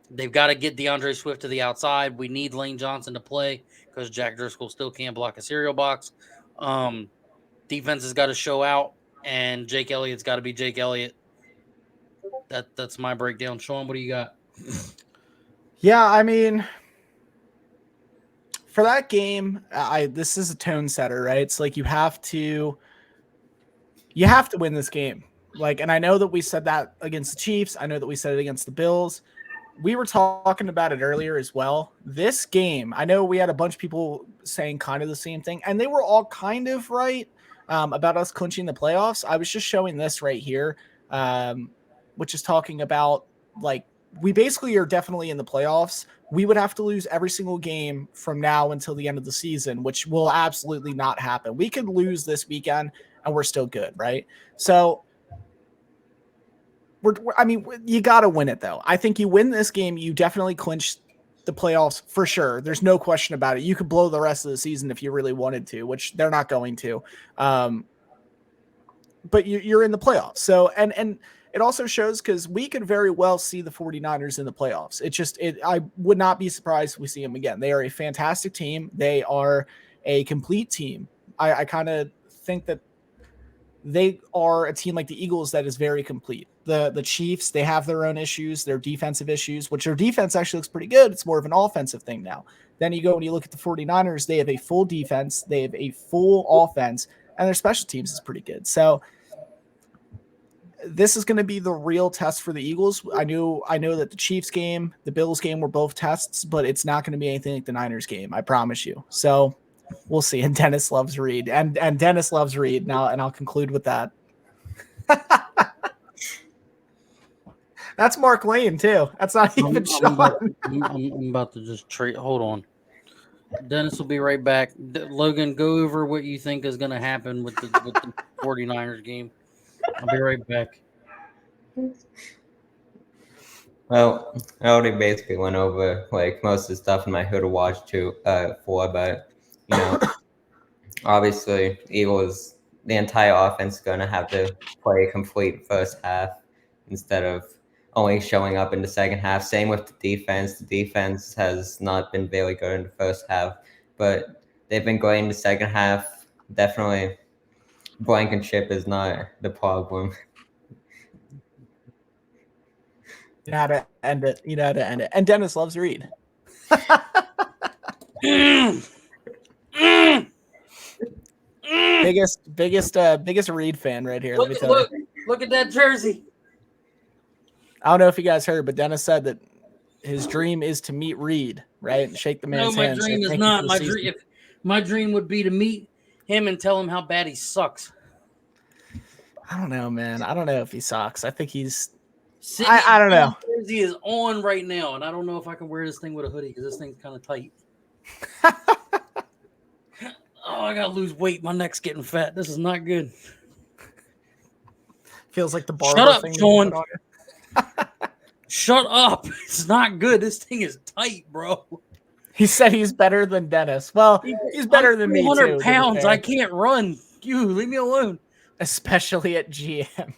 They've got to get DeAndre Swift to the outside. We need Lane Johnson to play because Jack Driscoll still can't block a cereal box. Defense has got to show out, and Jake Elliott's got to be Jake Elliott. That's my breakdown. Sean, what do you got? Yeah, I mean, for that game, this is a tone setter, right? It's like you have to win this game. Like, and I know that we said that against the Chiefs. I know that we said it against the Bills. We were talking about it earlier as well. This game, I know we had a bunch of people saying kind of the same thing, and they were all kind of right about us clinching the playoffs. I was just showing this right here, which is talking about, like, we basically are definitely in the playoffs. We would have to lose every single game from now until the end of the season, which will absolutely not happen. We could lose this weekend and we're still good, right? So you got to win it, though. I think you win this game, you definitely clinch the playoffs for sure. There's no question about it. You could blow the rest of the season if you really wanted to, which they're not going to. But you're in the playoffs. So, and it also shows, because we could very well see the 49ers in the playoffs. I would not be surprised if we see them again. They are a fantastic team. They are a complete team. I kind of think that they are a team like the Eagles that is very complete. The Chiefs, they have their own issues, their defensive issues, which their defense actually looks pretty good. It's more of an offensive thing now. Then you go and you look at the 49ers, they have a full defense, they have a full offense, and their special teams is pretty good. So this is going to be the real test for the Eagles. I know that the Chiefs game, the Bills game were both tests, but it's not going to be anything like the Niners game. I promise you. So we'll see. And Dennis loves Reed, and Dennis loves Reed now. And I'll conclude with that. That's Mark Lane too. That's not even Sean. I'm about to just trade. Hold on. Dennis will be right back. Logan, go over what you think is going to happen with the 49ers game. I'll be right back. Well, I already basically went over like most of the stuff in my who to watch for, but obviously Eagles, the entire offense is going to have to play a complete first half instead of only showing up in the second half. Same with the defense. The defense has not been very good in the first half, but they've been great in the second half. Definitely, Blankenship is not the problem. You know how to end it. And Dennis loves Reed. biggest Reed fan right here. Let me tell you. Look at that jersey. I don't know if you guys heard, but Dennis said that his dream is to meet Reed, right? And shake the man's hand. No, my dream is not. My dream would be to meet him and tell him how bad he sucks. I don't know, man. I don't know if he sucks. I think he's. I don't know. Jersey is on right now, and I don't know if I can wear this thing with a hoodie because this thing's kind of tight. Oh, I gotta lose weight. My neck's getting fat. This is not good. Feels like the bar. Shut up, Sean. Shut up. It's not good. This thing is tight, bro. He said he's better than Dennis. Well, he's better than me, too. 200 pounds. I can't run. You leave me alone. Especially at GM.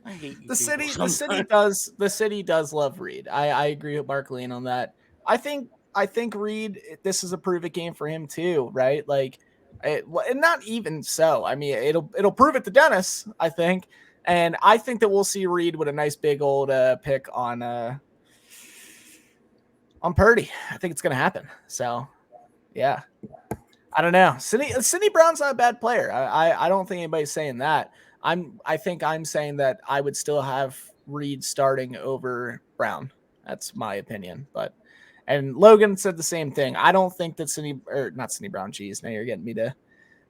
I hate you. The city does love Reed. I agree with Mark Lane on that. I think Reed, this is a prove it game for him too, right? Like, and not even so. I mean, it'll prove it to Dennis, I think. And I think that we'll see Reed with a nice big old pick on Purdy. I think it's going to happen. So, yeah. I don't know. Sidney Brown's not a bad player. I don't think anybody's saying that. I think I'm saying that I would still have Reed starting over Brown. That's my opinion. And Logan said the same thing. I don't think that not Sidney Brown. Geez, now you're getting me to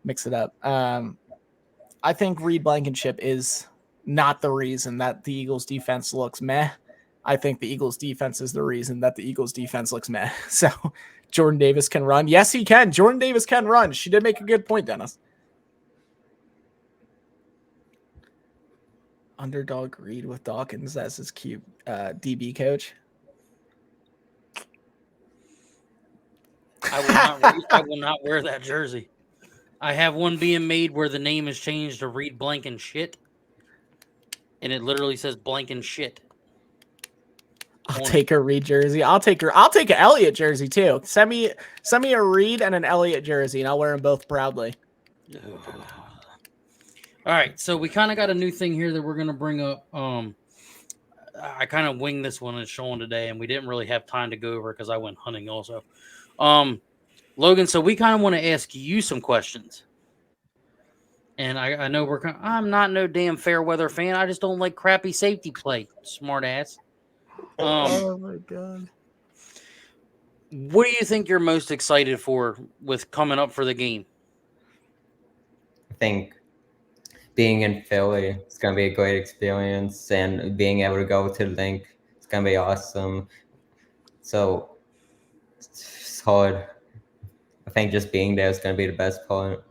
mix it up. I think Reed Blankenship is not the reason that the Eagles defense looks meh. I think the Eagles defense is the reason that the Eagles defense looks meh. So Jordan Davis can run. Yes, he can. Jordan Davis can run. She did make a good point, Dennis. Underdog Reed with Dawkins as his cute DB coach. I will not wear that jersey. I have one being made where the name is changed to Reed Blankenshit. And it literally says Blankenshit. I'll take a Reed jersey. I'll take an Elliott jersey too. Send me a Reed and an Elliott jersey, and I'll wear them both proudly. All right, so we kind of got a new thing here that we're gonna bring up. I kind of winged this one and showing today, and we didn't really have time to go over because I went hunting also. Logan, so we kind of want to ask you some questions. And I know I'm not no damn fair weather fan. I just don't like crappy safety play, smart ass. Oh my god. What do you think you're most excited for with coming up for the game? I think being in Philly, it's gonna be a great experience, and being able to go to the link, it's gonna be awesome. So it's hard. I think just being there is gonna be the best part.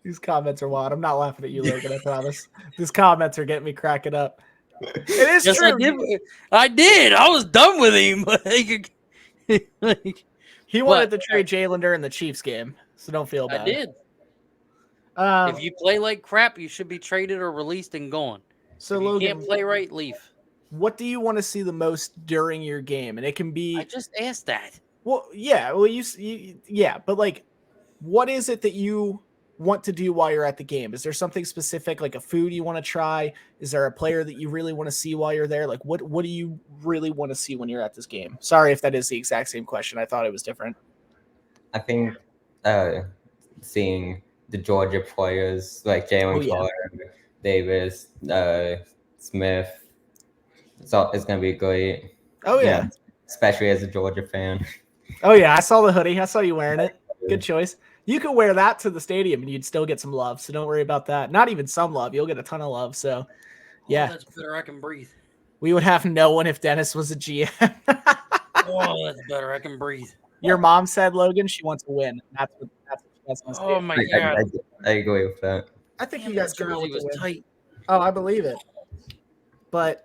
These comments are wild. I'm not laughing at you, Logan. I promise. These comments are getting me cracking up. It is Yes, true. I did. I was done with him. He wanted to trade Jalen during the Chiefs game, so don't feel bad. I did. If you play like crap, you should be traded or released and gone. So if you Logan, can't play right, leave. What do you want to see the most during your game? And it can be. I just asked that. Well, yeah. Well, yeah. But like, what is it that you want to do while you're at the game? Is there something specific, like a food you want to try? Is there a player that you really want to see while you're there? Like, what do you really want to see when you're at this game? Sorry if that is the exact same question. I thought it was different. I think seeing the Georgia players like Jalen, Carter, Davis, Smith, it's going to be great. Oh, yeah. Especially as a Georgia fan. Oh, yeah. I saw the hoodie. I saw you wearing it. Good choice. You could wear that to the stadium and you'd still get some love. So don't worry about that. Not even some love. You'll get a ton of love. So, yeah. Oh, that's better. I can breathe. We would have no one if Dennis was a GM. Oh, that's better. I can breathe. Your mom said, Logan, she wants to win. That's what she has. Oh, my God. I agree with that. I think you guys can jersey was tight. Oh, I believe it. But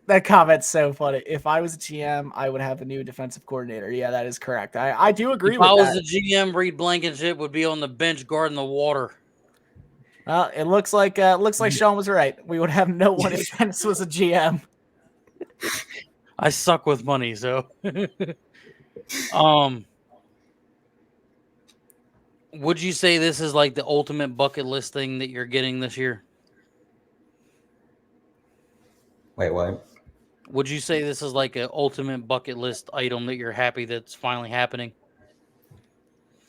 that comment's so funny. If I was a GM, I would have a new defensive coordinator. Yeah, that is correct. I do agree with that. If I was a GM, Reed Blankenship would be on the bench guarding the water. Well, it looks like Sean was right. We would have no one if Dennis was a GM. I suck with money, so would you say this is like the ultimate bucket list thing that you're getting this year? Wait, what? Would you say this is like an ultimate bucket list item that you're happy that's finally happening?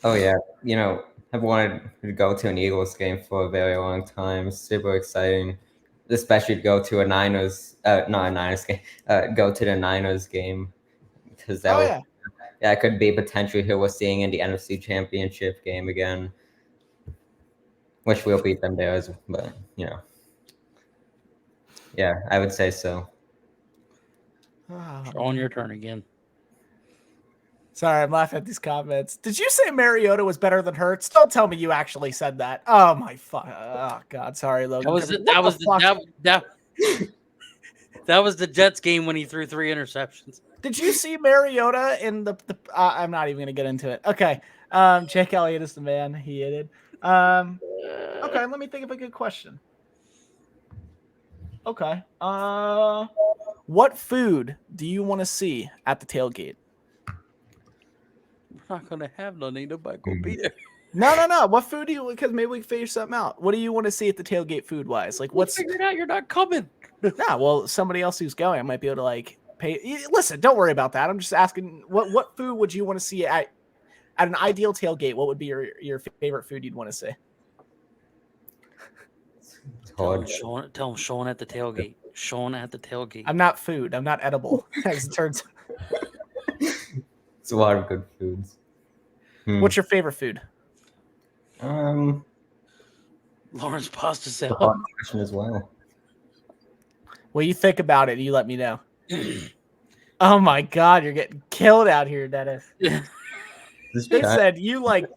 Oh, yeah. I've wanted to go to an Eagles game for a very long time. Super exciting, especially to go to a Niners, not a Niners game, go to the Niners game, because that could be potentially who we're seeing in the NFC Championship game again, which we'll beat them there but yeah, I would say so. On your turn again. Sorry, I'm laughing at these comments. Did you say Mariota was better than Hurts? Don't tell me you actually said that. Oh my oh God, sorry, Logan. That was the Jets game when he threw 3 interceptions. Did you see Mariota in the I'm not even gonna get into it. Okay. Jake Elliott is the man. He hit it. Okay, let me think of a good question. Okay. What food do you want to see at the tailgate? We're not gonna have none. Ain't nobody gonna be there. No. What food do you? Because maybe we can figure something out. What do you want to see at the tailgate food wise? Like, what's figured out? You're not coming. Nah, well, somebody else who's going, I might be able to like pay. Listen, don't worry about that. I'm just asking, what food would you want to see at an ideal tailgate? What would be your favorite food you'd want to see? Tell him Sean at the tailgate. Sean at the tailgate. I'm not food. I'm not edible. As it turns. It's a lot of good foods. What's your favorite food? Lawrence pasta salad. Hard question as well. Well, you think about it. You let me know. Oh my God, you're getting killed out here, Dennis. They said you like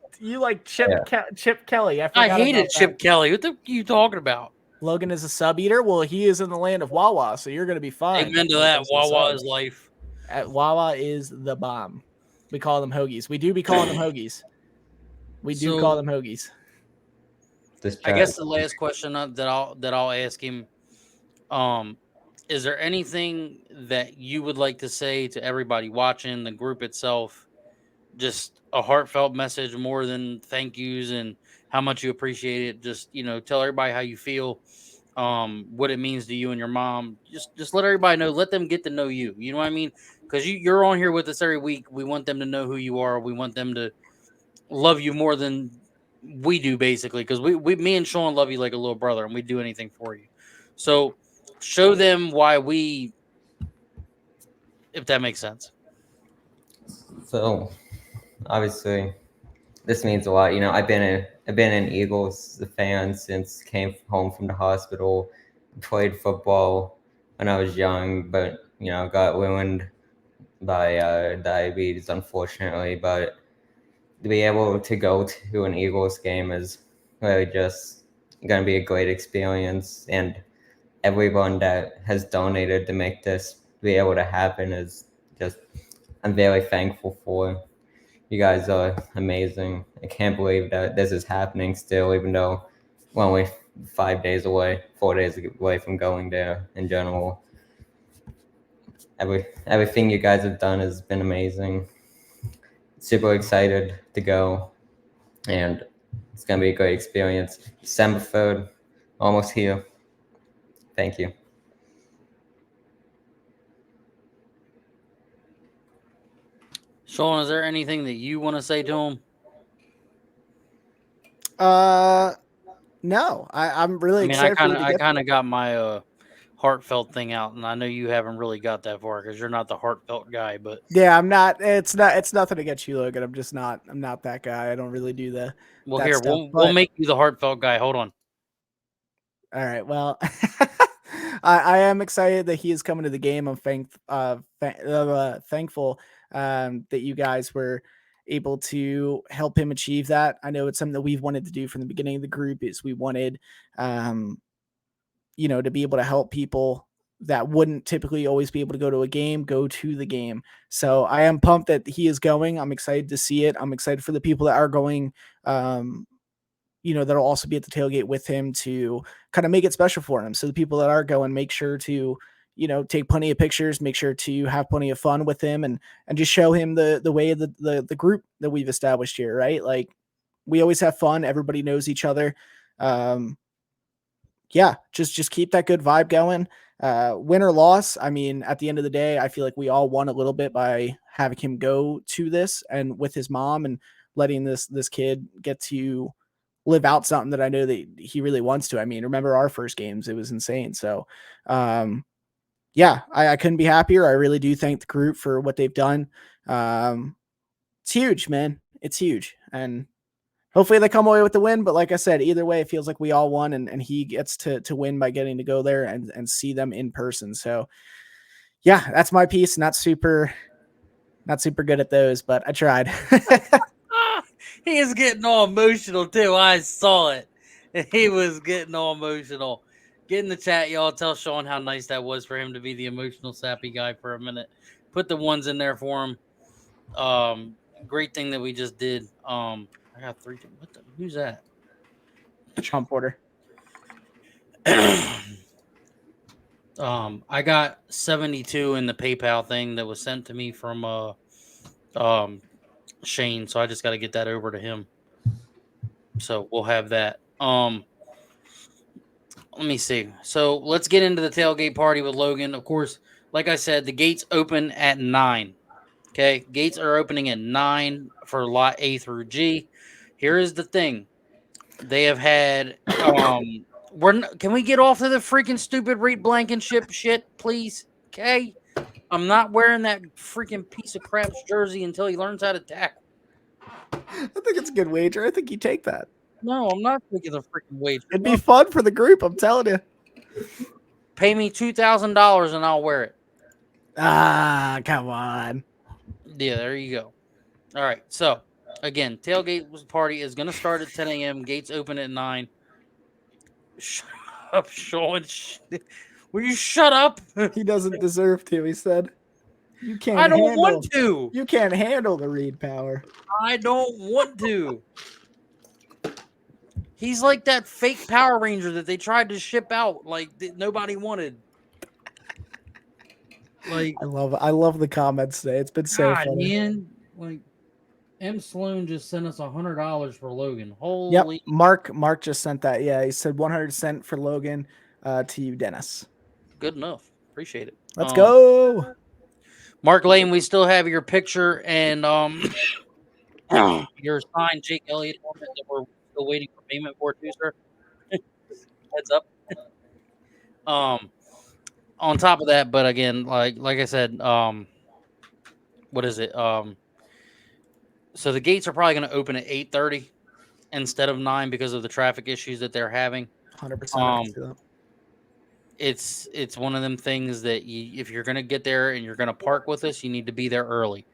Chip Kelly. I hated Chip Kelly. What are you talking about? Logan is a sub eater. Well, he is in the land of Wawa, so you're going to be fine. Amen to that. Wawa is life. Wawa is the bomb. We call them hoagies. We do be calling them hoagies. We do call them hoagies. I guess the last question that I'll ask him, is there anything that you would like to say to everybody watching, the group itself, just a heartfelt message more than thank yous and how much you appreciate it? Just, tell everybody how you feel, what it means to you and your mom. Just let everybody know, let them get to know you. You know what I mean? because you're on here with us every week. We want them to know who you are. We want them to love you more than we do, basically, because me and Sean love you like a little brother, and we do anything for you. So show them why we, if that makes sense. So obviously, this means a lot. I've been an Eagles fan since came home from the hospital. Played football when I was young, but got ruined by diabetes, unfortunately. But to be able to go to an Eagles game is really just going to be a great experience, and everyone that has donated to make this be able to happen is just, I'm very thankful for. You guys are amazing. I can't believe that this is happening still, even though we're only 4 days away from going there in general. Everything you guys have done has been amazing. Super excited to go, and it's going to be a great experience. December 3rd, almost here. Thank you. Sean, is there anything that you want to say to him? No, I'm really excited. I kind of got my heartfelt thing out, and I know you haven't really got that far because you're not the heartfelt guy. But yeah, I'm not. It's nothing against you, Logan. I'm not that guy. I don't really do the. Well, that here stuff, we'll make you the heartfelt guy. Hold on. All right. Well, I am excited that he is coming to the game. I'm thankful that you guys were able to help him achieve that. I know it's something that we've wanted to do from the beginning of the group. Is we wanted, to be able to help people that wouldn't typically always be able to go to a game, go to the game. So I am pumped that he is going. I'm excited to see it. I'm excited for the people that are going. That'll also be at the tailgate with him to kind of make it special for him. So the people that are going, make sure to, take plenty of pictures, make sure to have plenty of fun with him and just show him the way of the group that we've established here, right? Like we always have fun. Everybody knows each other. Just keep that good vibe going. Win or loss. I mean, at the end of the day, I feel like we all won a little bit by having him go to this and with his mom and letting this kid get to live out something that I know that he really wants to. I mean, remember our first games, it was insane. So, I couldn't be happier. I really do thank the group for what they've done. It's huge, man. It's huge. And hopefully they come away with the win. But like I said, either way, it feels like we all won and he gets to win by getting to go there and see them in person. So yeah, that's my piece. Not super good at those, but I tried. He is getting all emotional too. I saw it. He was getting all emotional. Get in the chat, y'all. Tell Sean how nice that was for him to be the emotional sappy guy for a minute. Put the ones in there for him. Great thing that we just did. I got 3. Who's that? Sean Porter. I got 72 in the PayPal thing that was sent to me from Shane, so I just got to get that over to him. So we'll have that. Let me see. So let's get into the tailgate party with Logan. Of course, like I said, the gates open at 9. Okay, gates are opening at 9 for lot A through G. Here is the thing: they have had. Can we get off of the freaking stupid Reed Blankenship shit, please? Okay, I'm not wearing that freaking piece of crap's jersey until he learns how to tackle. I think it's a good wager. I think you take that. No, I'm not taking the freaking wager. It'd be fun for the group. I'm telling you. Pay me $2,000 and I'll wear it. Ah, come on. Yeah, there you go. All right. So again, tailgate party is going to start at 10 a.m. Gates open at 9. Shut up, Sean. Will you shut up? He doesn't deserve to, he said. You can't I don't want to. You can't handle the Reed power. I don't want to. He's like that fake Power Ranger that they tried to ship out, like that nobody wanted. Like I love the comments today. It's been so funny. Man, like M. Sloan just sent us $100 for Logan. Holy. Yep. Mark just sent that. Yeah, he said 100% for Logan to you, Dennis. Good enough. Appreciate it. Let's go. Mark Lane, we still have your picture and your signed Jake Elliott helmet that we're still waiting for payment for too, sir. Heads up. On top of that, but again, like I said, what is it? So the gates are probably going to open at 8:30 instead of 9 because of the traffic issues that they're having. 100%. It's one of them things that if you're going to get there and you're going to park with us, you need to be there early.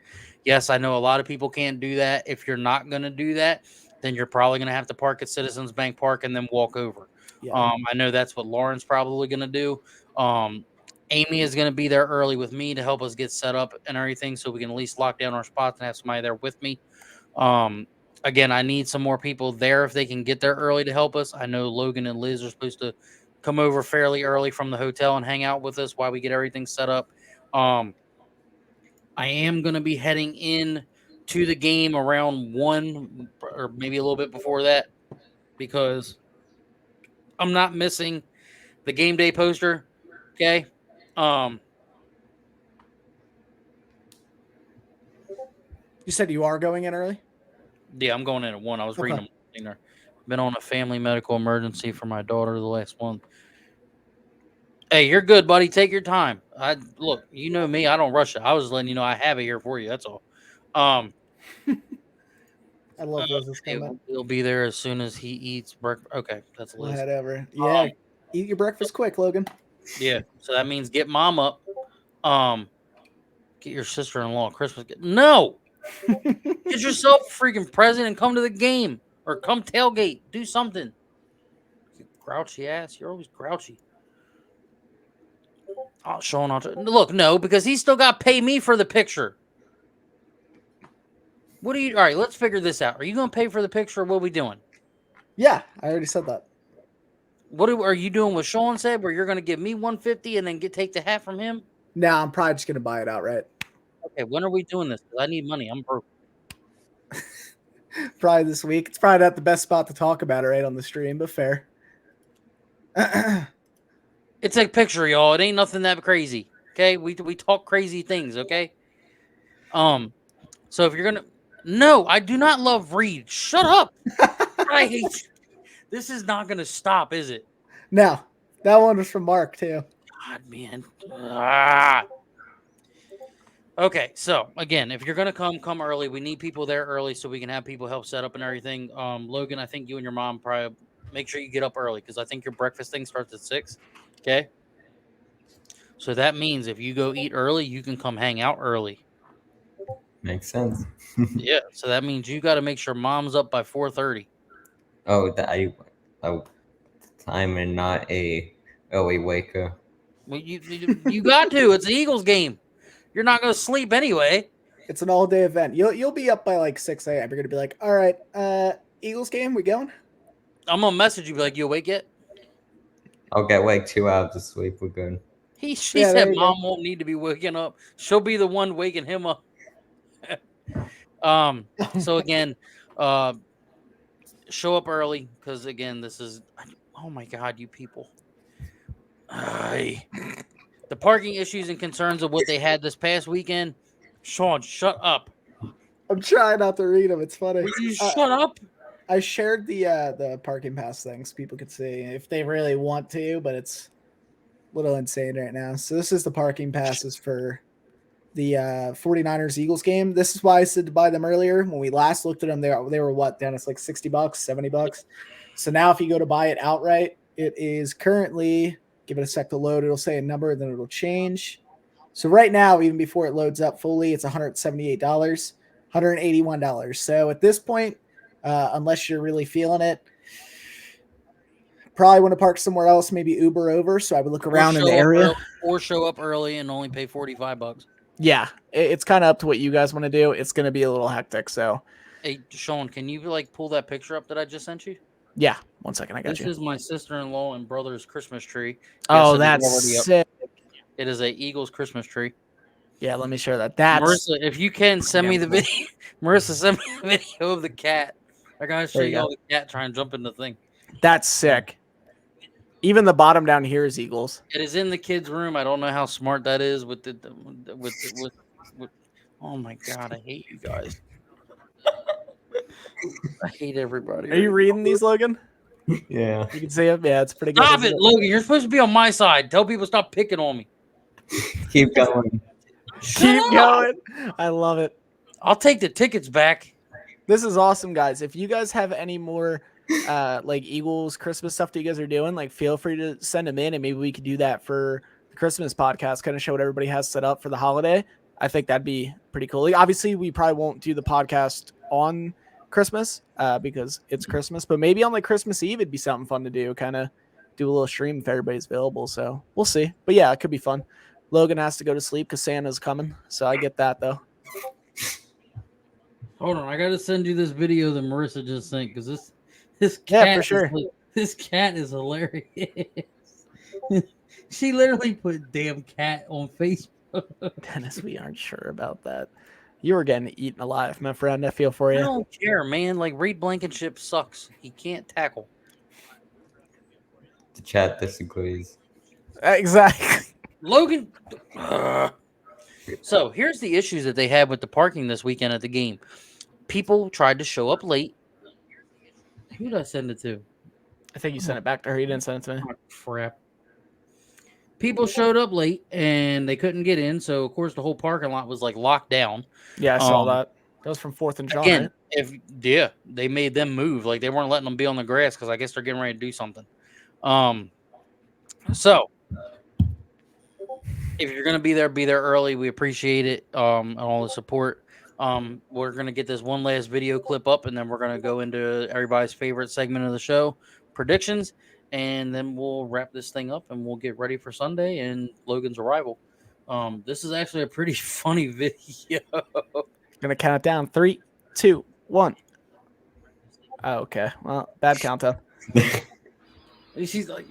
Yes, I know a lot of people can't do that. If you're not going to do that, then you're probably going to have to park at Citizens Bank Park and then walk over. Yeah. I know that's what Lauren's probably going to do. Amy is going to be there early with me to help us get set up and everything so we can at least lock down our spots and have somebody there with me. Again, I need some more people there if they can get there early to help us. I know Logan and Liz are supposed to come over fairly early from the hotel and hang out with us while we get everything set up. I am going to be heading in to the game around 1 or maybe a little bit before that because I'm not missing the game day poster. Okay. You said you are going in early? Yeah, I'm going in at 1. I was reading them. Been on a family medical emergency for my daughter the last one. Hey, you're good, buddy. Take your time. Look, you know me. I don't rush it. I was letting you know I have it here for you. That's all. I love Liz's comment. He'll be there as soon as he eats breakfast. Okay, that's Liz. Whatever. Yeah, eat your breakfast quick, Logan. Yeah, so that means get mom up. Get your sister-in-law a Christmas gift. No, get yourself a freaking present and come to the game or come tailgate. Do something. You grouchy ass. You're always grouchy. Oh, Sean, look, no, because he still got to pay me for the picture. All right, let's figure this out. Are you going to pay for the picture or what are we doing? Yeah, I already said that. What are you doing what Sean said where you're going to give me $150 and then take the hat from him? No, I'm probably just going to buy it outright. Okay, when are we doing this? I need money. I'm broke. Probably this week. It's probably not the best spot to talk about it right on the stream, but fair. It's a picture, y'all. It ain't nothing that crazy. Okay, we talk crazy things. Okay. So if you're gonna, no, I do not love Reed. Shut up. I hate you. This is not gonna stop, is it? No, that one was from Mark too. God, man. Okay, so again, if you're gonna come early. We need people there early so we can have people help set up and everything. Logan, I think you and your mom probably make sure you get up early because I think your breakfast thing starts at 6. Okay. So that means if you go eat early, you can come hang out early. Makes sense. Yeah. So that means you got to make sure mom's up by 4:30. Oh, I'm not a early waker. Well, you got to. It's the Eagles game. You're not going to sleep anyway. It's an all-day event. You'll be up by like 6 a.m. You're gonna be like, all right, Eagles game, we going? I'm gonna message you, be like, you awake yet? I'll get like 2 hours of sleep. We're good. She said mom won't need to be waking up. She'll be the one waking him up. So again, show up early because again, this is oh my god, you people. The parking issues and concerns of what they had this past weekend. Sean, shut up. I'm trying not to read them. It's funny. Will you shut up? I shared the parking pass things. People could see if they really want to, but it's a little insane right now. So this is the parking passes for the 49ers Eagles game. This is why I said to buy them earlier. When we last looked at them, they were what, Dennis, like $60, $70. So now if you go to buy it outright, it is currently, give it a sec to load. It'll say a number, then it'll change. So right now, even before it loads up fully, it's $178, $181. So at this point, unless you're really feeling it, probably want to park somewhere else, maybe Uber over. So I would look around in the area. Or show up early and only pay $45. Yeah, it's kind of up to what you guys want to do. It's going to be a little hectic. So, hey, Sean, can you like pull that picture up that I just sent you? Yeah, 1 second, I got this you. This is my sister-in-law and brother's Christmas tree. Oh, that's sick. It is a Eagles Christmas tree. Yeah, let me share that. That's Marissa, if you can send me the video. Marissa, send me the video of the cat. I gotta show you all the cat trying to jump in the thing. That's sick. Even the bottom down here is Eagles. It is in the kids' room. I don't know how smart that is with Oh my god, I hate you guys. I hate everybody. Are you reading these, Logan? Yeah. You can see them. Yeah, it's pretty good. Stop isn't it, Logan. You're supposed to be on my side. Tell people to stop picking on me. Keep going. Keep going. I love it. I'll take the tickets back. This is awesome, guys. If you guys have any more like Eagles Christmas stuff that you guys are doing, like feel free to send them in, and maybe we could do that for the Christmas podcast, kind of show what everybody has set up for the holiday. I think that'd be pretty cool. Like, obviously, we probably won't do the podcast on Christmas because it's Christmas, but maybe on like Christmas Eve, it'd be something fun to do, kind of do a little stream if everybody's available. So we'll see. But yeah, it could be fun. Logan has to go to sleep because Santa's coming. So I get that though. Hold on, I gotta send you this video that Marissa just sent because this cat for sure. This cat is hilarious. She literally put "damn cat" on Facebook. Dennis, we aren't sure about that. You were getting eaten alive, my friend. I feel for you. I don't care, man. Like Reed Blankenship sucks. He can't tackle. The chat disagrees. Exactly. Logan. So here's the issues that they had with the parking this weekend at the game. People tried to show up late. Who did I send it to? I think you sent it back to her. You didn't send it to me. Oh, crap. People showed up late and they couldn't get in, so of course the whole parking lot was like locked down. Yeah, I saw that. That was from 4th and John. Again, Right? they made them move. Like they weren't letting them be on the grass because I guess they're getting ready to do something. So if you're gonna be there early. We appreciate it. And all the support. We're gonna get this one last video clip up, and then we're gonna go into everybody's favorite segment of the show, predictions, and then we'll wrap this thing up and we'll get ready for Sunday and Logan's arrival. This is actually a pretty funny video. Gonna count it down. 3, 2, 1. Oh, okay. Well, bad countdown. She's like,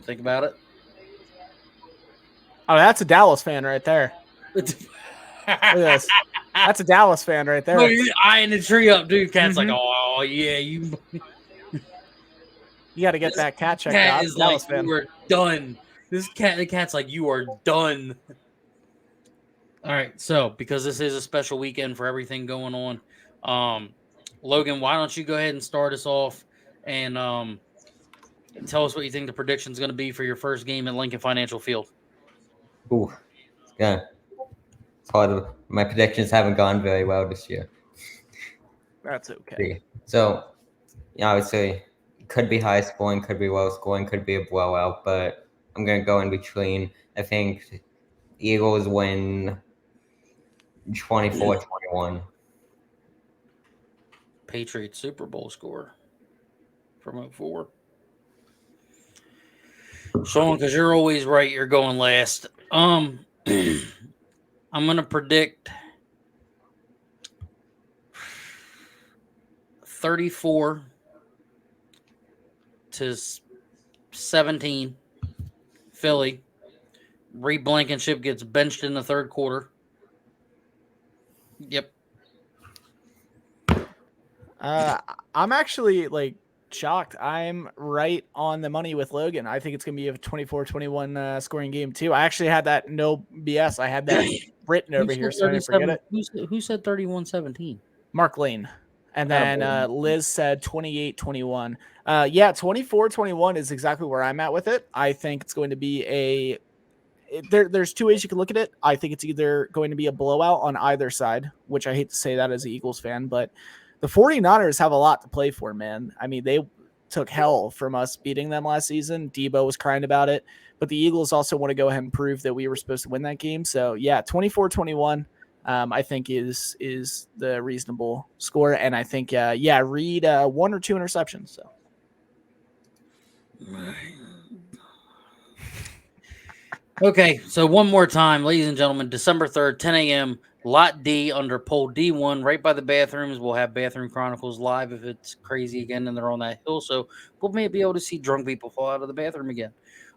think about it. Oh, that's a Dallas fan right there. Look at this. That's a Dallas fan right there. Look, he's eyeing the tree up, dude. Cat's like, oh yeah, you. You got to get that cat checked Cat out. is Dallas like, fan. you are done. The cat's like, you are done. All right, so because this is a special weekend for everything going on, Logan, why don't you go ahead and start us off and tell us what you think the prediction is going to be for your first game at Lincoln Financial Field. Ooh, yeah. It's hard. My predictions haven't gone very well this year. That's okay. So, yeah, obviously, it could be high scoring, could be low scoring, could be a blowout, but I'm going to go in between. I think Eagles win 24-21. Patriots Super Bowl score from 04. Sean, because you're always right, you're going last. I'm going to predict 34-17 Philly. Reed Blankenship gets benched in the third quarter. Yep. I'm actually like shocked. I'm right on the money with Logan. I think it's going to be a 24-21 scoring game too. I actually had that, no BS. I had that written over here, so I didn't forget it. Who said 31-17? Mark Lane. And then Liz said 28-21. Yeah, 24-21 is exactly where I'm at with it. I think it's going to be there's two ways you can look at it. I think it's either going to be a blowout on either side, which I hate to say that as an Eagles fan, but the 49ers have a lot to play for, man. I mean, they took hell from us beating them last season. Debo was crying about it, but the Eagles also want to go ahead and prove that we were supposed to win that game. So yeah, 24-21. I think is the reasonable score, and I think Reed 1 or 2 interceptions. So okay, so one more time, ladies and gentlemen, December 3rd, 10 a.m., Lot D under Pole D1, right by the bathrooms. We'll have Bathroom Chronicles live if it's crazy again and they're on that hill, so we'll maybe be able to see drunk people fall out of the bathroom again.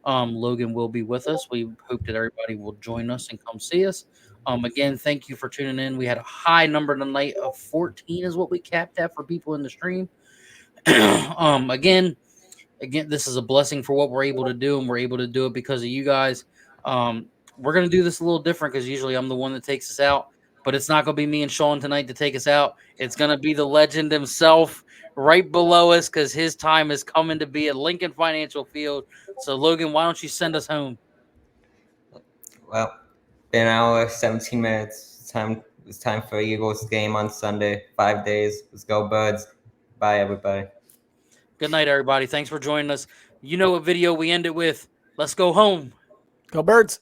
Logan will be with us. We hope that everybody will join us and come see us. Again, thank you for tuning in. We had a high number tonight of 14 is what we capped at for people in the stream. Again, this is a blessing for what we're able to do, and we're able to do it because of you guys. we're going to do this a little different because usually I'm the one that takes us out. But it's not going to be me and Sean tonight to take us out. It's going to be the legend himself right below us because his time is coming to be at Lincoln Financial Field. So, Logan, why don't you send us home? Well, been an hour, 17 minutes. It's time for Eagles game on Sunday. 5 days. Let's go, Birds. Bye, everybody. Good night, everybody. Thanks for joining us. You know what video we end it with. Let's go home. Go Birds.